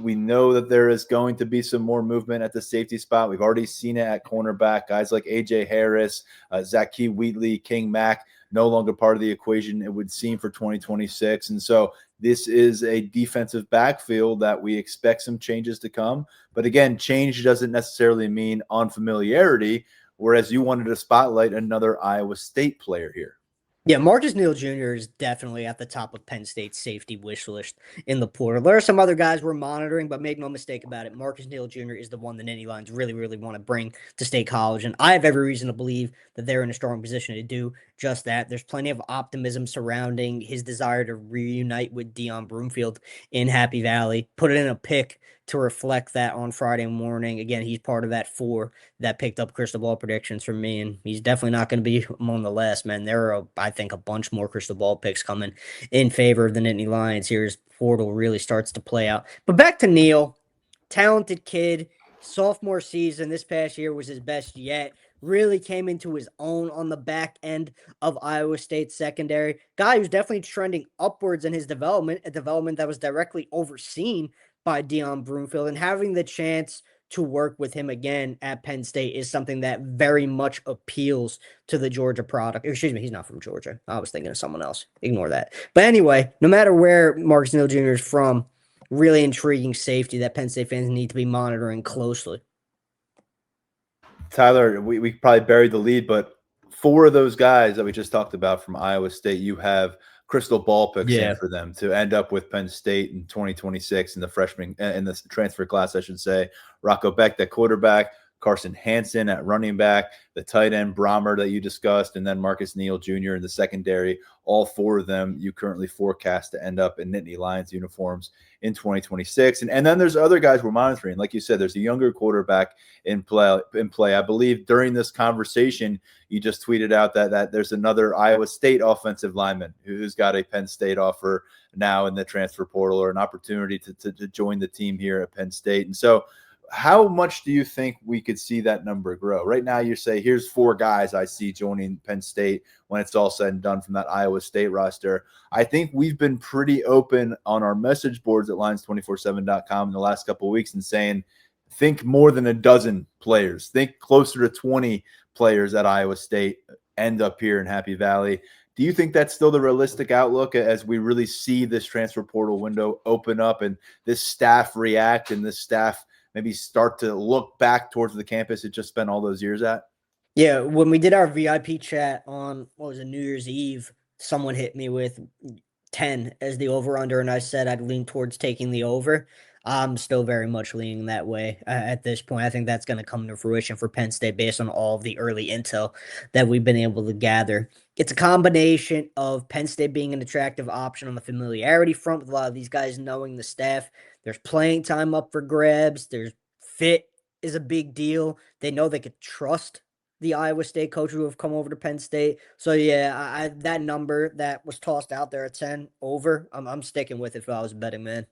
We know that there is going to be some more movement at the safety spot. We've already seen it at cornerback. Guys like A.J. Harris, Zaki Wheatley, King Mack, no longer part of the equation, it would seem, for 2026. And so this is a defensive backfield that we expect some changes to come. But again, change doesn't necessarily mean unfamiliarity, whereas you wanted to spotlight another Iowa State player here. Yeah, Marcus Neal Jr. is definitely at the top of Penn State's safety wish list in the portal. There are some other guys we're monitoring, but make no mistake about it, Marcus Neal Jr. is the one the Nittany Lions really, really want to bring to State College, and I have every reason to believe that they're in a strong position to do just that. There's plenty of optimism surrounding his desire to reunite with Deion Broomfield in Happy Valley. Put it in a pick to reflect that on Friday morning. Again, he's part of that 4 that picked up crystal ball predictions from me, and he's definitely not going to be among the last, man. There are, I think, a bunch more crystal ball picks coming in favor of the Nittany Lions here as portal really starts to play out. But back to Neal, talented kid, sophomore season this past year was his best yet. really came into his own on the back end of Iowa State secondary. Guy who's definitely trending upwards in his development, a development that was directly overseen by Deion Broomfield, and having the chance to work with him again at Penn State is something that very much appeals to the Georgia product. Excuse me, he's not from Georgia. I was thinking of someone else. Ignore that. But anyway, no matter where Marcus Neal Jr. is from, really intriguing safety that Penn State fans need to be monitoring closely. Tyler, we probably buried the lead, but four of those guys that we just talked about from Iowa State, you have crystal ball picks in for them to end up with Penn State in 2026 in the freshman in the transfer class, I should say. Rocco Beck, that quarterback, Carson Hansen at running back, the tight end Brahmer that you discussed, and then Marcus Neal Jr. in the secondary. All four of them you currently forecast to end up in Nittany Lions uniforms in 2026. And then there's other guys we're monitoring. Like you said, there's a younger quarterback in play. I believe during this conversation, you just tweeted out that there's another Iowa State offensive lineman who's got a Penn State offer now in the transfer portal, or an opportunity to join the team here at Penn State. And so how much do you think we could see that number grow? Right now, you say, here's four guys I see joining Penn State when it's all said and done from that Iowa State roster. I think we've been pretty open on our message boards at Lions247.com in the last couple of weeks and saying, think more than a dozen players. Think closer to 20 players at Iowa State end up here in Happy Valley. Do you think that's still the realistic outlook as we really see this transfer portal window open up and this staff react and this staff maybe start to look back towards the campus it just spent all those years at? Yeah, when we did our VIP chat on, what was it, New Year's Eve, someone hit me with 10 as the over-under, and I said I'd lean towards taking the over. I'm still very much leaning that way at this point. I think that's going to come to fruition for Penn State based on all of the early intel that we've been able to gather. It's a combination of Penn State being an attractive option on the familiarity front, with a lot of these guys knowing the staff. There's playing time up for grabs. There's fit is a big deal. They know they could trust the Iowa State coach who have come over to Penn State. So yeah, that number that was tossed out there at 10 over, I'm sticking with it if I was a betting man.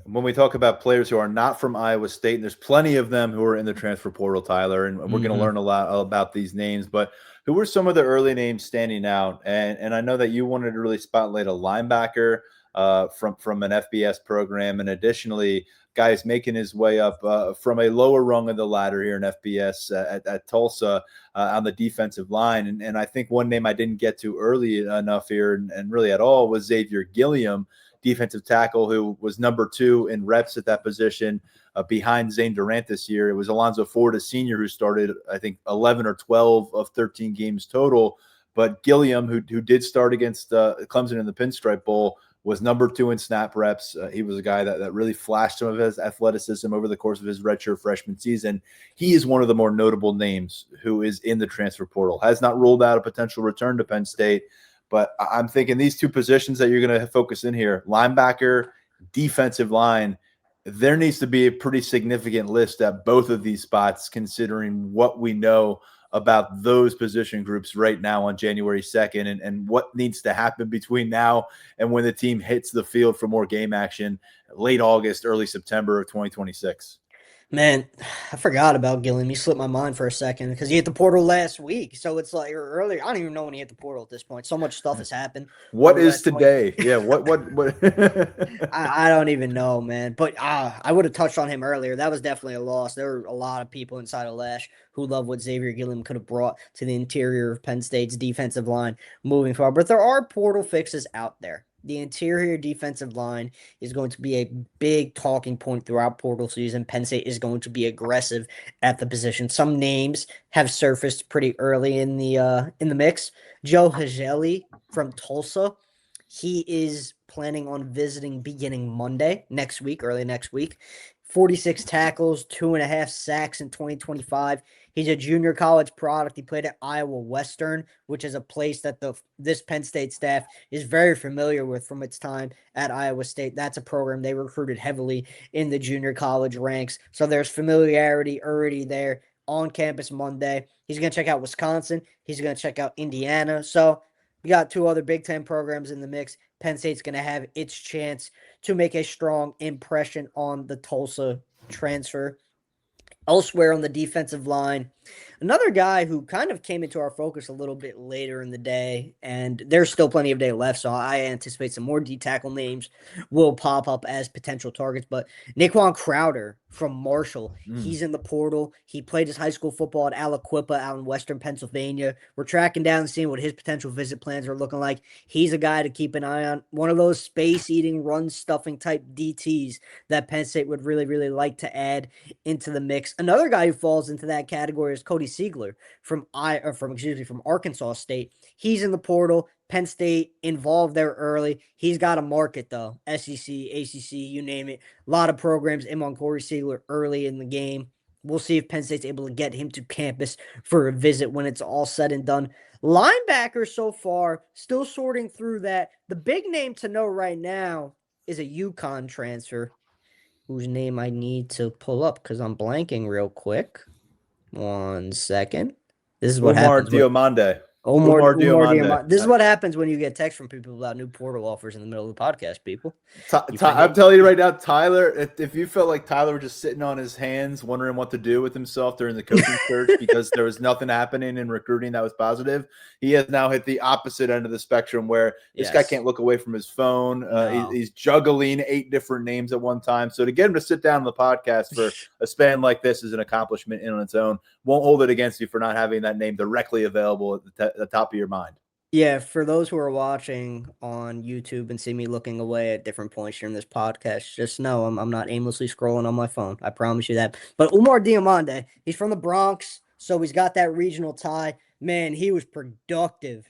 When we talk about players who are not from Iowa State, and there's plenty of them who are in the transfer portal, Tyler, and we're going to learn a lot about these names, but who were some of the early names standing out? And I know that you wanted to really spotlight a linebacker from an FBS program, and additionally, guys making his way up from a lower rung of the ladder here in FBS at Tulsa on the defensive line. And I think one name I didn't get to early enough here and really at all was Xavier Gilliam, defensive tackle, who was number 2 in reps at that position behind Zane Durant this year. It was Alonzo Ford, a senior, who started, I think, 11 or 12 of 13 games total. But Gilliam, who did start against Clemson in the Pinstripe Bowl, was number 2 in snap reps. He was a guy that really flashed some of his athleticism over the course of his redshirt freshman season. He is one of the more notable names who is in the transfer portal. Has not ruled out a potential return to Penn State. But I'm thinking these two positions that you're going to focus in here, linebacker, defensive line, there needs to be a pretty significant list at both of these spots, considering what we know about those position groups right now on January 2nd and what needs to happen between now and when the team hits the field for more game action late August, early September of 2026. Man, I forgot about Gilliam. He slipped my mind for a second because he hit the portal last week. So it's like, or earlier. I don't even know when he hit the portal at this point. So much stuff has happened. What is today? Yeah, what? I don't even know, man. But I would have touched on him earlier. That was definitely a loss. There were a lot of people inside of Lash who love what Xavier Gilliam could have brought to the interior of Penn State's defensive line moving forward. But there are portal fixes out there. The interior defensive line is going to be a big talking point throughout portal season. Penn State is going to be aggressive at the position. Some names have surfaced pretty early in the mix. Joe Hajeli from Tulsa. He is planning on visiting beginning Monday next week, early next week. 46 tackles, 2.5 sacks in 2025. He's a junior college product. He played at Iowa Western, which is a place that this Penn State staff is very familiar with from its time at Iowa State. That's a program they recruited heavily in the junior college ranks. So there's familiarity already there on campus Monday. He's going to check out Wisconsin. He's going to check out Indiana. So we got 2 other Big Ten programs in the mix. Penn State's going to have its chance to make a strong impression on the Tulsa transfer. Elsewhere on the defensive line, another guy who kind of came into our focus a little bit later in the day, and there's still plenty of day left, so I anticipate some more D-tackle names will pop up as potential targets. But Naquan Crowder from Marshall, he's in the portal. He played his high school football at Aliquippa out in western Pennsylvania. We're tracking down and seeing what his potential visit plans are looking like. He's a guy to keep an eye on. One of those space-eating, run-stuffing type DTs that Penn State would really, really like to add into the mix. Another guy who falls into that category is Cody Siegler from Arkansas State. He's in the portal. Penn State involved there early. He's got a market though. SEC, ACC, you name it. A lot of programs in on Corey Siegler early in the game. We'll see if Penn State's able to get him to campus for a visit when it's all said and done. Linebacker so far, still sorting through that. The big name to know right now is a UConn transfer whose name I need to pull up because I'm blanking real quick. 1 second. This is what Omar happens. Diomande. Omar Diomande. This is what happens when you get text from people about new portal offers in the middle of the podcast, people. I'm telling you right now, Tyler, if you felt like Tyler was just sitting on his hands wondering what to do with himself during the coaching search because there was nothing happening in recruiting that was positive, he has now hit the opposite end of the spectrum where this guy can't look away from his phone. He's juggling 8 different names at one time. So to get him to sit down on the podcast for a span like this is an accomplishment in on its own. Won't hold it against you for not having that name directly available at the top of your mind. Yeah, for those who are watching on YouTube and see me looking away at different points during this podcast, just know I'm not aimlessly scrolling on my phone. I promise you that. But Omar Diomande, he's from the Bronx, so he's got that regional tie. Man, he was productive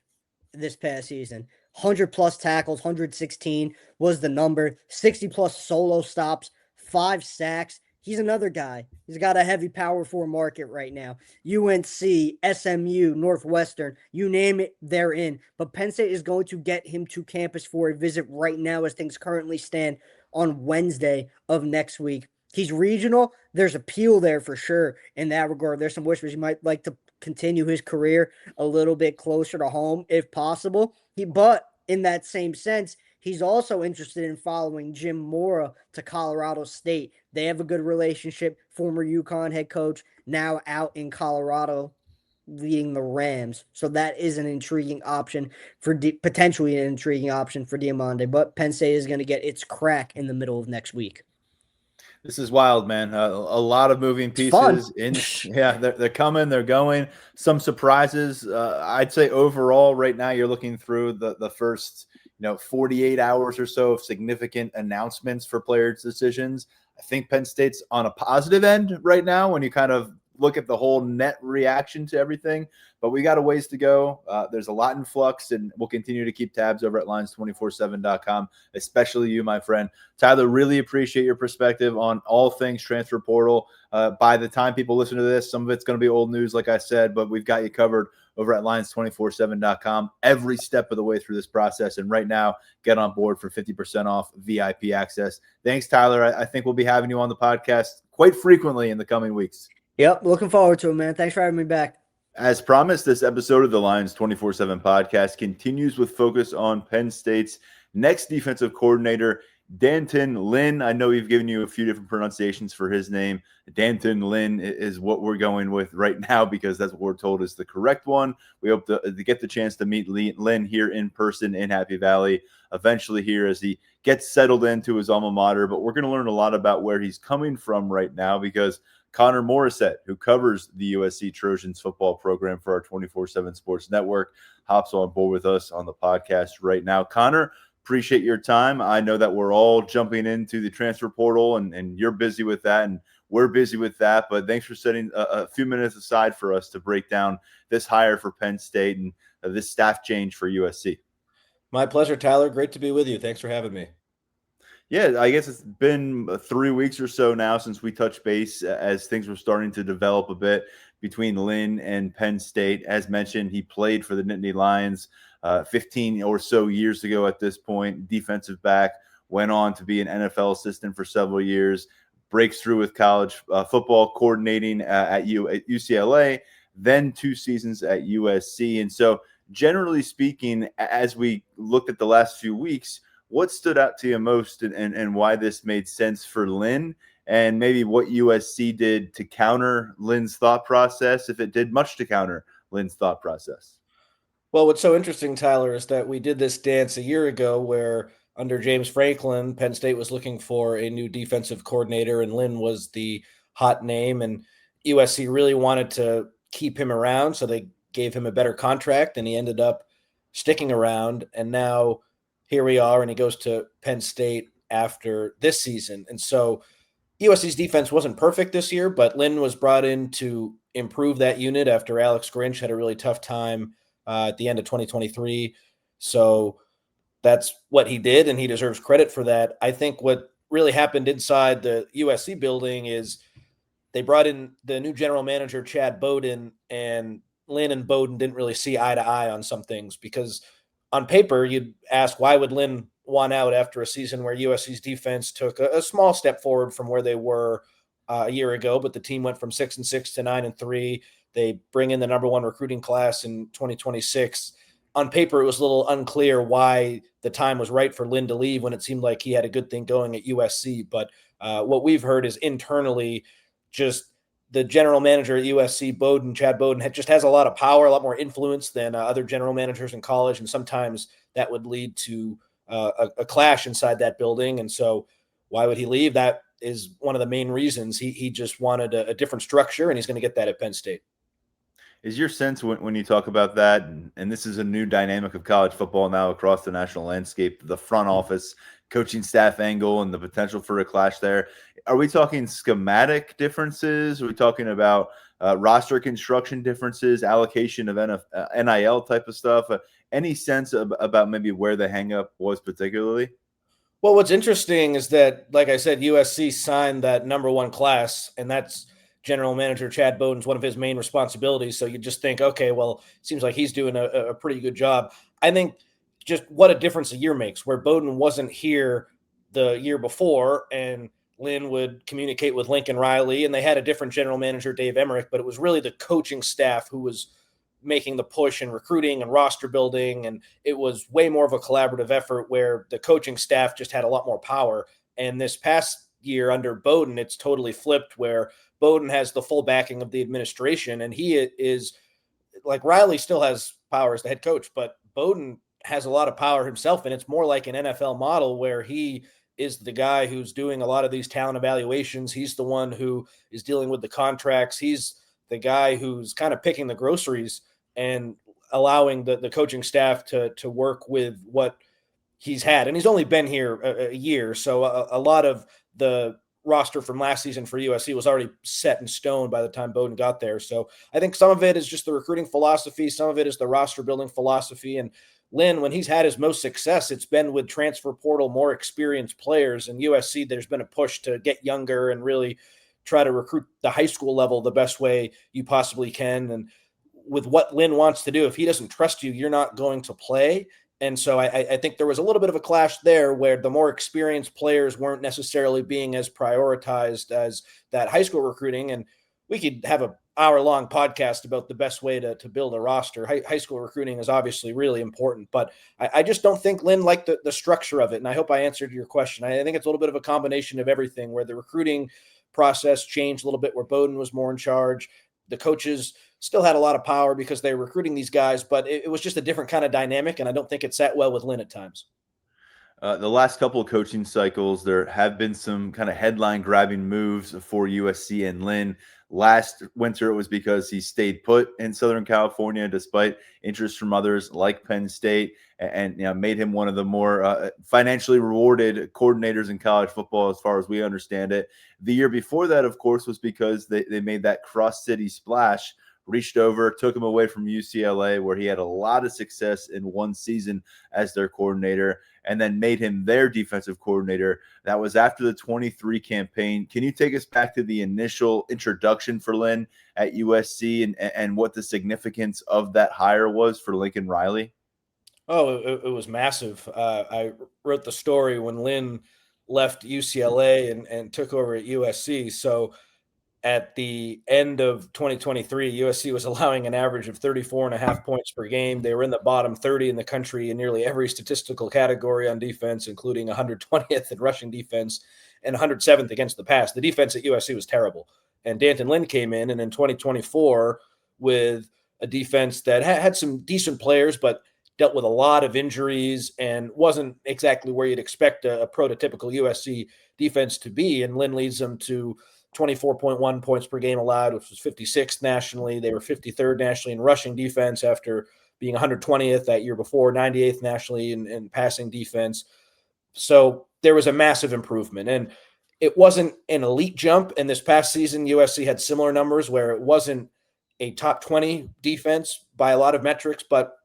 this past season. 100-plus tackles, 116 was the number, 60-plus solo stops, 5 sacks. He's another guy. He's got a heavy power 4 market right now. UNC, SMU, Northwestern, you name it, they're in. But Penn State is going to get him to campus for a visit right now as things currently stand on Wednesday of next week. He's regional. There's appeal there for sure in that regard. There's some whispers he might like to continue his career a little bit closer to home if possible. But in that same sense, he's also interested in following Jim Mora to Colorado State. They have a good relationship. Former UConn head coach, now out in Colorado leading the Rams. So that is an intriguing option potentially an intriguing option for Diomande. But Penn State is going to get its crack in the middle of next week. This is wild, man. A lot of moving pieces. They're coming, they're going. Some surprises. I'd say overall, right now, you're looking through the first 48 hours or so of significant announcements for players' decisions. I think Penn State's on a positive end right now when you kind of look at the whole net reaction to everything. But we got a ways to go. There's a lot in flux, and we'll continue to keep tabs over at Lions247.com, especially you, my friend. Tyler, really appreciate your perspective on all things transfer portal. By the time people listen to this, some of it's going to be old news, like I said, but we've got you covered over at Lions247.com every step of the way through this process. And right now, get on board for 50% off VIP access. Thanks, Tyler. I think we'll be having you on the podcast quite frequently in the coming weeks. Yep, looking forward to it, man. Thanks for having me back. As promised, this episode of the Lions 24/7 podcast continues with focus on Penn State's next defensive coordinator, D'Anton Lynn. I know we've given you a few different pronunciations for his name. D'Anton Lynn is what we're going with right now because that's what we're told is the correct one. We hope to get the chance to meet Lynn here in person in Happy Valley eventually here as he gets settled into his alma mater. But we're going to learn a lot about where he's coming from right now because Connor Morissette, who covers the USC Trojans football program for our 24/7 Sports Network, hops on board with us on the podcast right now. Connor, appreciate your time. I know that we're all jumping into the transfer portal, and you're busy with that, and we're busy with that. But thanks for setting a few minutes aside for us to break down this hire for Penn State and this staff change for USC. My pleasure, Tyler. Great to be with you. Thanks for having me. Yeah, I guess it's been 3 weeks or so now since we touched base as things were starting to develop a bit between Lynn and Penn State. As mentioned, he played for the Nittany Lions 15 or so years ago at this point, defensive back, went on to be an NFL assistant for several years, breaks through with college football coordinating at UCLA, then 2 seasons at USC. And so generally speaking, as we looked at the last few weeks, what stood out to you most and why this made sense for Lynn and maybe what USC did to counter Lynn's thought process, if it did much to counter Lynn's thought process. Well, what's so interesting, Tyler, is that we did this dance a year ago where under James Franklin, Penn State was looking for a new defensive coordinator, and Lynn was the hot name, and USC really wanted to keep him around, so they gave him a better contract, and he ended up sticking around. And now here we are, and he goes to Penn State after this season. And so USC's defense wasn't perfect this year, but Lynn was brought in to improve that unit after Alex Grinch had a really tough time at the end of 2023. So that's what he did, and he deserves credit for that. I think what really happened inside the USC building is they brought in the new general manager, Chad Bowden, and Lynn and Bowden didn't really see eye to eye on some things, because on paper, you'd ask, why would Lynn want out after a season where USC's defense took a small step forward from where they were a year ago, but the team went from 6-6 to 9-3. They bring in the number one recruiting class in 2026. On paper, it was a little unclear why the time was right for Lynn to leave when it seemed like he had a good thing going at USC. But what we've heard is internally, just the general manager at USC, Chad Bowden, just has a lot of power, a lot more influence than other general managers in college. And sometimes that would lead to a clash inside that building. And so why would he leave? That is one of the main reasons. He just wanted a different structure, and he's going to get that at Penn State. Is your sense when you talk about that, and this is a new dynamic of college football now across the national landscape, the front office, coaching staff angle, and the potential for a clash there, are we talking schematic differences? Are we talking about roster construction differences, allocation of NIL type of stuff? Any sense about maybe where the hangup was particularly? Well, what's interesting is that, like I said, USC signed that number one class, and that's general manager Chad Bowden's one of his main responsibilities. So you just think, okay, well, it seems like he's doing a pretty good job. I think just what a difference a year makes, where Bowden wasn't here the year before, and Lynn would communicate with Lincoln Riley, and they had a different general manager, Dave Emmerich, but it was really the coaching staff who was making the push and recruiting and roster building. And it was way more of a collaborative effort where the coaching staff just had a lot more power. And this past year under Bowden, it's totally flipped, where Bowden has the full backing of the administration, and he is like, Riley still has power as the head coach, but Bowden has a lot of power himself. And it's more like an NFL model where he is the guy who's doing a lot of these talent evaluations. He's the one who is dealing with the contracts. He's the guy who's kind of picking the groceries and allowing the coaching staff to work with what he's had. And he's only been here a year. So a lot of the roster from last season for USC was already set in stone by the time Bowden got there. So I think some of it is just the recruiting philosophy. Some of it is the roster building philosophy. And Lynn, when he's had his most success, it's been with transfer portal, more experienced players. And USC, there's been a push to get younger and really try to recruit the high school level the best way you possibly can. And with what Lynn wants to do, if he doesn't trust you, you're not going to play. And so I think there was a little bit of a clash there, where the more experienced players weren't necessarily being as prioritized as that high school recruiting. And we could have an hour-long podcast about the best way to build a roster. High school recruiting is obviously really important, but I just don't think Lynn liked the structure of it. And I hope I answered your question. I think it's a little bit of a combination of everything, where the recruiting process changed a little bit, where Bowden was more in charge. The coaches still had a lot of power because they were recruiting these guys, but it was just a different kind of dynamic, and I don't think it sat well with Lynn at times. The last couple of coaching cycles, there have been some kind of headline-grabbing moves for USC and Lynn. Last winter, it was because he stayed put in Southern California despite interest from others like Penn State, and made him one of the more financially rewarded coordinators in college football, as far as we understand it. The year before that, of course, was because they made that cross-city splash, reached over, took him away from UCLA, where he had a lot of success in one season as their coordinator, and then made him their defensive coordinator. That was after the 23 campaign. Can you take us back to the initial introduction for Lynn at USC and what the significance of that hire was for Lincoln Riley? Oh, it was massive. I wrote the story when Lynn left UCLA and took over at USC. So at the end of 2023, USC was allowing an average of 34.5 points per game. They were in the bottom 30 in the country in nearly every statistical category on defense, including 120th in rushing defense and 107th against the pass. The defense at USC was terrible. And D'Anton Lynn came in, and in 2024, with a defense that had some decent players, but dealt with a lot of injuries and wasn't exactly where you'd expect a prototypical USC defense to be. And Lynn leads them to 24.1 points per game allowed, which was 56th nationally. They were 53rd nationally in rushing defense after being 120th that year before, 98th nationally in passing defense. So there was a massive improvement. And it wasn't an elite jump. And this past season, USC had similar numbers where it wasn't a top 20 defense by a lot of metrics. But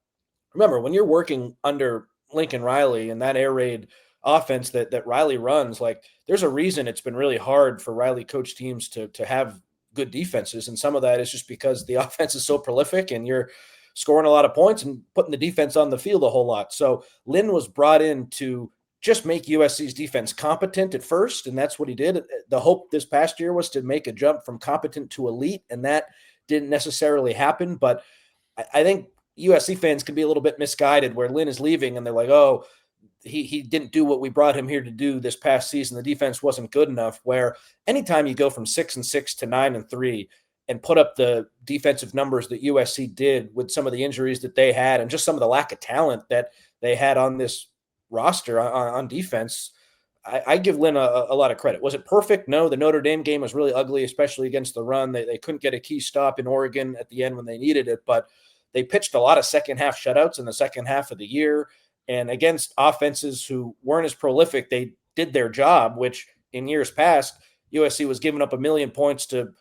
remember, when you're working under Lincoln Riley and that air raid offense that Riley runs, like there's a reason it's been really hard for Riley coach teams to have good defenses. And some of that is just because the offense is so prolific and you're scoring a lot of points and putting the defense on the field a whole lot. So Lynn was brought in to just make USC's defense competent at first. And that's what he did. The hope this past year was to make a jump from competent to elite. And that didn't necessarily happen. But I think USC fans can be a little bit misguided where Lynn is leaving and they're like, oh, he didn't do what we brought him here to do this past season. The defense wasn't good enough. Where anytime you go from 6-6 to 9-3 and put up the defensive numbers that USC did with some of the injuries that they had and just some of the lack of talent that they had on this roster on defense, I give Lynn a lot of credit. Was it perfect? No. The Notre Dame game was really ugly, especially against the run. They couldn't get a key stop in Oregon at the end when they needed it, but they pitched a lot of second half shutouts in the second half of the year. And against offenses who weren't as prolific, they did their job, which in years past, USC was giving up 1 million points to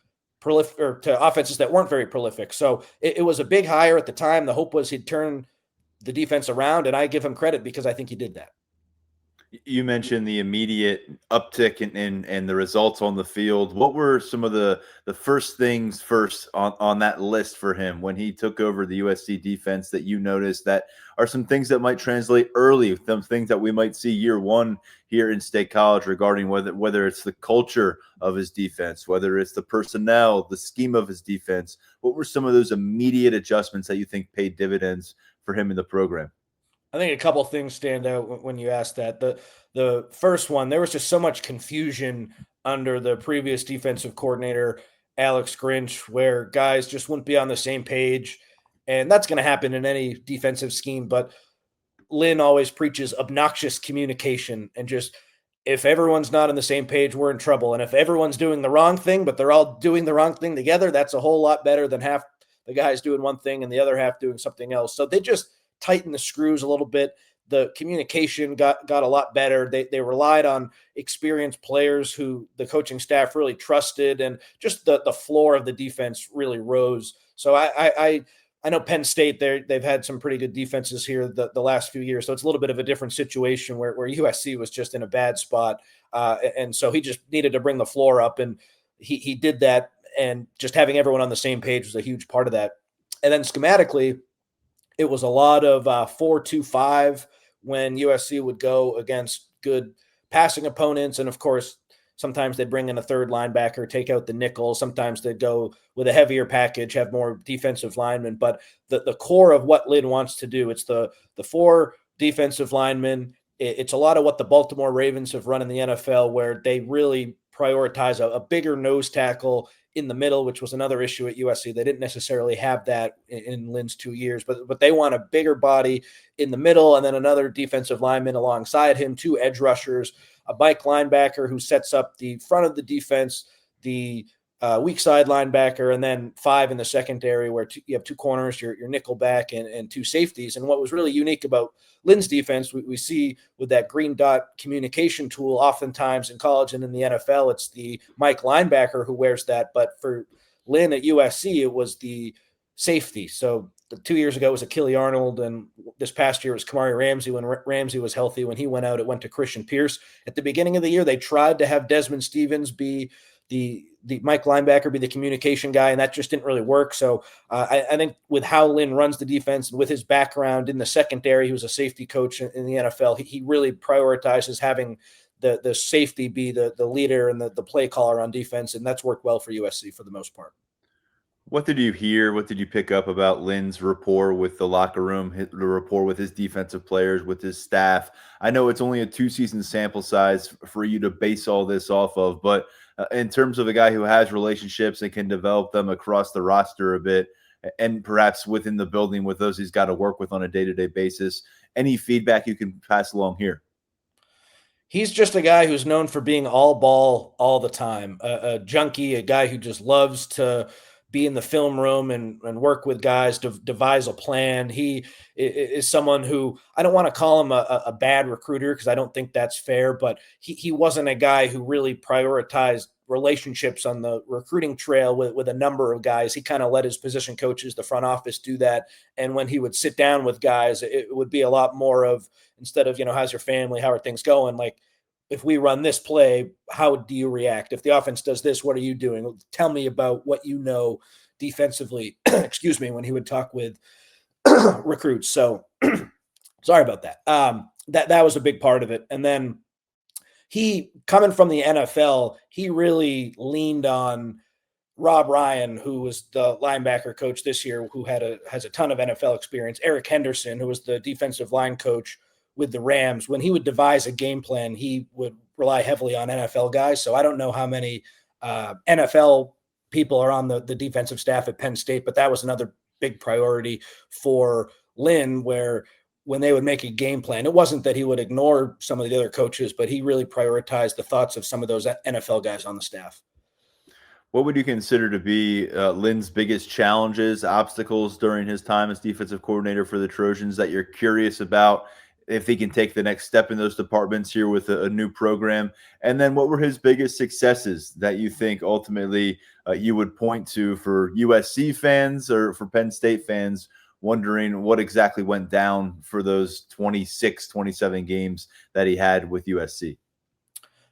offenses that weren't very prolific. So it was a big hire at the time. The hope was he'd turn the defense around, and I give him credit because I think he did that. You mentioned the immediate uptick in the results on the field. What were some of the first things on that list for him when he took over the USC defense that you noticed that are some things that might translate early, some things that we might see year one here in State College regarding whether it's the culture of his defense, whether it's the personnel, the scheme of his defense? What were some of those immediate adjustments that you think paid dividends for him in the program? I think a couple of things stand out when you ask that. The first one, there was just so much confusion under the previous defensive coordinator, Alex Grinch, where guys just wouldn't be on the same page. And that's going to happen in any defensive scheme. But Lynn always preaches obnoxious communication and just if everyone's not on the same page, we're in trouble. And if everyone's doing the wrong thing, but they're all doing the wrong thing together, that's a whole lot better than half the guys doing one thing and the other half doing something else. So they just tighten the screws a little bit. The communication got a lot better. They relied on experienced players who the coaching staff really trusted, and just the floor of the defense really rose. So I know Penn State, they've had some pretty good defenses here the last few years. So it's a little bit of a different situation where USC was just in a bad spot. And so he just needed to bring the floor up, and he did that. And just having everyone on the same page was a huge part of that. And then schematically, it was a lot of 4-2-5 when USC would go against good passing opponents. And of course, sometimes they'd bring in a third linebacker, take out the nickel. Sometimes they'd go with a heavier package, have more defensive linemen. But the core of what Lynn wants to do, it's the 4 defensive linemen. It's a lot of what the Baltimore Ravens have run in the NFL, where they really prioritize a bigger nose tackle in the middle, which was another issue at USC. They didn't necessarily have that in Lynn's 2 years, but they want a bigger body in the middle, and then another defensive lineman alongside him, 2 edge rushers, a Mike linebacker who sets up the front of the defense, the weak side linebacker, and then 5 in the secondary where you have 2 corners, your nickel back, and 2 safeties. And what was really unique about Lynn's defense, we see with that green dot communication tool, oftentimes in college and in the NFL, it's the Mike linebacker who wears that. But for Lynn at USC, it was the safety. So 2 years ago it was Achille Arnold, and this past year it was Kamari Ramsey. When Ramsey was healthy, when he went out, it went to Christian Pierce. At the beginning of the year, they tried to have Desmond Stevens be the Mike linebacker, be the communication guy, and that just didn't really work. So I think with how Lynn runs the defense and with his background in the secondary, he was a safety coach in the NFL. He really prioritizes having the safety be the leader and the play caller on defense, and that's worked well for USC for the most part. What did you hear? What did you pick up about Lynn's rapport with the locker room, the rapport with his defensive players, with his staff? I know it's only a 2-season sample size for you to base all this off of, but in terms of a guy who has relationships and can develop them across the roster a bit, and perhaps within the building with those he's got to work with on a day-to-day basis, any feedback you can pass along here? He's just a guy who's known for being all ball all the time, a junkie, a guy who just loves to be in the film room and work with guys to devise a plan. He is someone who, I don't want to call him a bad recruiter because I don't think that's fair, but he wasn't a guy who really prioritized relationships on the recruiting trail with a number of guys. He kind of let his position coaches, the front office, do that. And when he would sit down with guys, it would be a lot more of, instead of, how's your family? How are things going? Like, if we run this play, how do you react? If the offense does this, what are you doing? Tell me about what you know defensively, excuse me, when he would talk with recruits. So sorry about that. That was a big part of it. And then he, coming from the NFL, he really leaned on Rob Ryan, who was the linebacker coach this year, who has a ton of NFL experience. Eric Henderson, who was the defensive line coach with the Rams. When he would devise a game plan, he would rely heavily on NFL guys. So I don't know how many NFL people are on the defensive staff at Penn State, but that was another big priority for Lynn, where when they would make a game plan, it wasn't that he would ignore some of the other coaches, but he really prioritized the thoughts of some of those NFL guys on the staff. What would you consider to be Lynn's biggest challenges, obstacles during his time as defensive coordinator for the Trojans that you're curious about, if he can take the next step in those departments here with a new program? And then what were his biggest successes that you think ultimately you would point to for USC fans or for Penn State fans, wondering what exactly went down for those 26, 27 games that he had with USC?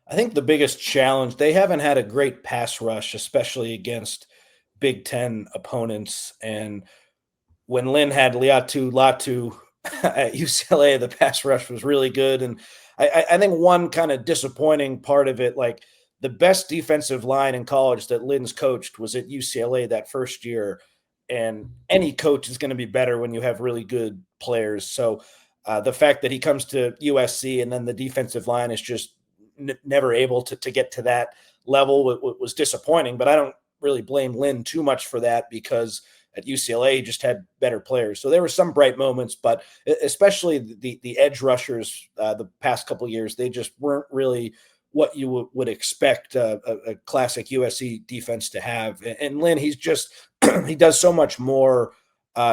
I think the biggest challenge, they haven't had a great pass rush, especially against Big Ten opponents. And when Lynn had Latu at UCLA, the pass rush was really good. And I think one kind of disappointing part of it, like the best defensive line in college that Lynn's coached was at UCLA that first year. And any coach is going to be better when you have really good players. So the fact that he comes to USC and then the defensive line is just never able to get to that level was disappointing. But I don't really blame Lynn too much for that, because at UCLA, he just had better players. So there were some bright moments, but especially the edge rushers the past couple of years, they just weren't really what you would expect a classic USC defense to have. And Lynn, he's just he does so much more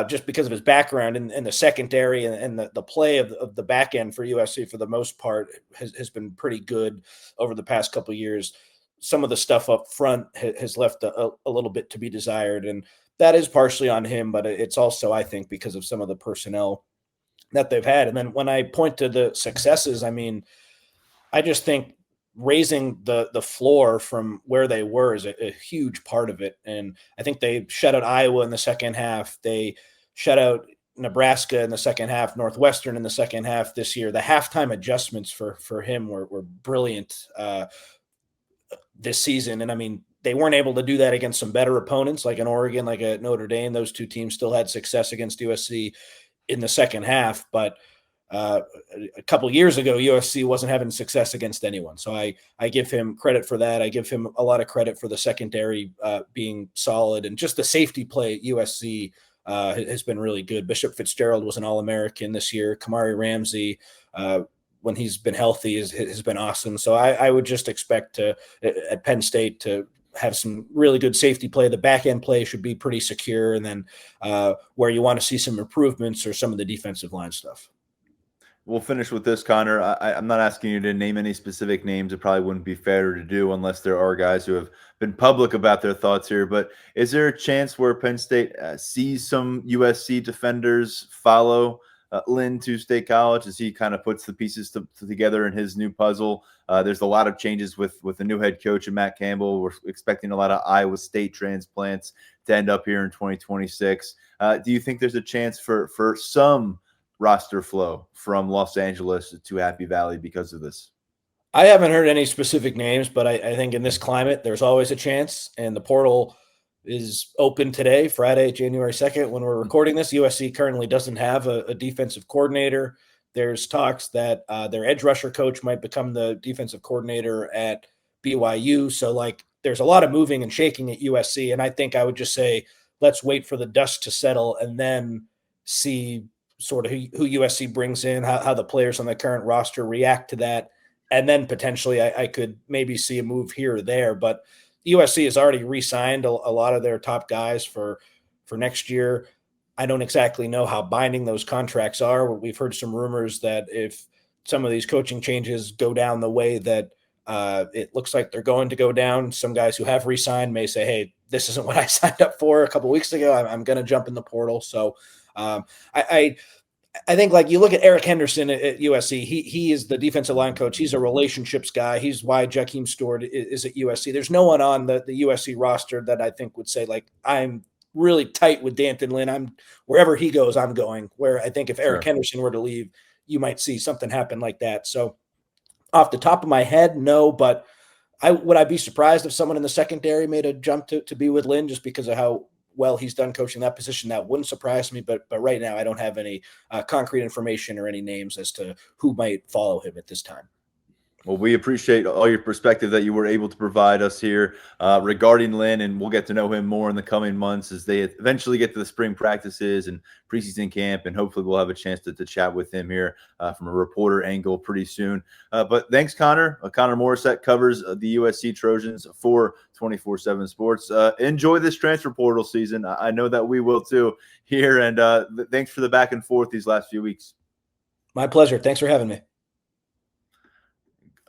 just because of his background in the secondary and the play of the back end for USC for the most part has been pretty good over the past couple of years. Some of the stuff up front has left a little bit to be desired, and that is partially on him, but it's also, I think, because of some of the personnel that they've had. And then when I point to the successes, I mean, I just think raising the floor from where they were is a huge part of it. And I think they shut out Iowa in the second half. They shut out Nebraska in the second half, Northwestern in the second half this year. The halftime adjustments for him were brilliant this season. And I mean, they weren't able to do that against some better opponents like an Oregon, like a Notre Dame. Those two teams still had success against USC in the second half, but a couple of years ago, USC wasn't having success against anyone. So I give him credit for that. I give him a lot of credit for the secondary being solid, and just the safety play at USC has been really good. Bishop Fitzgerald was an All-American this year. Kamari Ramsey, when he's been healthy, has been awesome. So I would just expect at Penn State to have some really good safety play. The back end play should be pretty secure. And then where you want to see some improvements or some of the defensive line stuff. We'll finish with this, Connor. I'm not asking you to name any specific names. It probably wouldn't be fair to do unless there are guys who have been public about their thoughts here. But is there a chance where Penn State sees some USC defenders follow Lynn to State College as he kind of puts the pieces together in his new puzzle? There's a lot of changes with the new head coach and Matt Campbell. We're expecting a lot of Iowa State transplants to end up here in 2026. Do you think there's a chance for some roster flow from Los Angeles to Happy Valley because of this? I haven't heard any specific names, but I think in this climate, there's always a chance. And the portal is open today, Friday, January 2nd, when we're recording this. USC currently doesn't have a defensive coordinator. There's talks that their edge rusher coach might become the defensive coordinator at BYU. So, like, there's a lot of moving and shaking at USC. And I think I would just say, let's wait for the dust to settle and then see sort of who USC brings in, how the players on the current roster react to that. And then potentially I could maybe see a move here or there. But USC has already re-signed a lot of their top guys for next year. I don't exactly know how binding those contracts are. We've heard some rumors that if some of these coaching changes go down the way that it looks like they're going to go down, some guys who have re-signed may say, hey, this isn't what I signed up for a couple of weeks ago. I'm going to jump in the portal. So I think, like, you look at Eric Henderson at USC, he is the defensive line coach. He's a relationships guy. He's why Jakeem Stewart is at USC. There's no one on the USC roster that I think would say, like, I'm really tight with D'Anton Lynn. I'm wherever he goes, I'm going. Where I think if Eric Henderson were to leave, you might see something happen like that. So off the top of my head, no, but would I be surprised if someone in the secondary made a jump to be with Lynn just because of how well he's done coaching that position? That wouldn't surprise me, but right now I don't have any concrete information or any names as to who might follow him at this time. Well, we appreciate all your perspective that you were able to provide us here regarding Lynn, and we'll get to know him more in the coming months as they eventually get to the spring practices and preseason camp, and hopefully we'll have a chance to chat with him here from a reporter angle pretty soon. But thanks, Connor. Connor Morissette covers the USC Trojans for 24/7 Sports. Enjoy this transfer portal season. I know that we will too here, and thanks for the back and forth these last few weeks. My pleasure. Thanks for having me.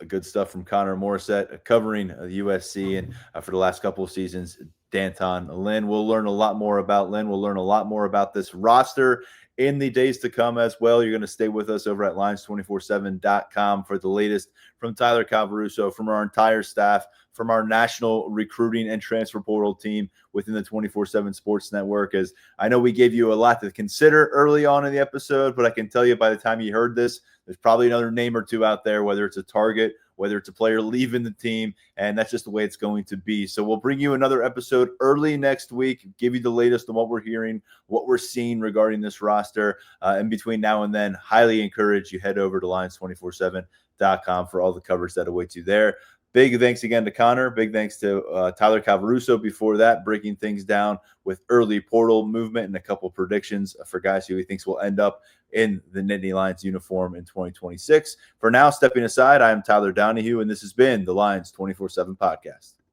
Good stuff from Connor Morissette covering the USC and for the last couple of seasons, D'Anton Lynn. We'll learn a lot more about Lynn. We'll learn a lot more about this roster in the days to come as well. You're going to stay with us over at Lions247.com for the latest from Tyler Calvaruso, from our entire staff, from our national recruiting and transfer portal team within the 24/7 Sports Network. As I know we gave you a lot to consider early on in the episode, but I can tell you by the time you heard this, there's probably another name or two out there, whether it's a target, whether it's a player leaving the team, and that's just the way it's going to be. So we'll bring you another episode early next week, give you the latest on what we're hearing, what we're seeing regarding this roster. And between now and then, highly encourage you head over to Lions247.com for all the coverage that awaits you there. Big thanks again to Connor. Big thanks to Tyler Calvaruso before that, breaking things down with early portal movement and a couple predictions for guys who he thinks will end up in the Nittany Lions uniform in 2026. For now, stepping aside, I am Tyler Donahue, and this has been the Lions 24/7 podcast.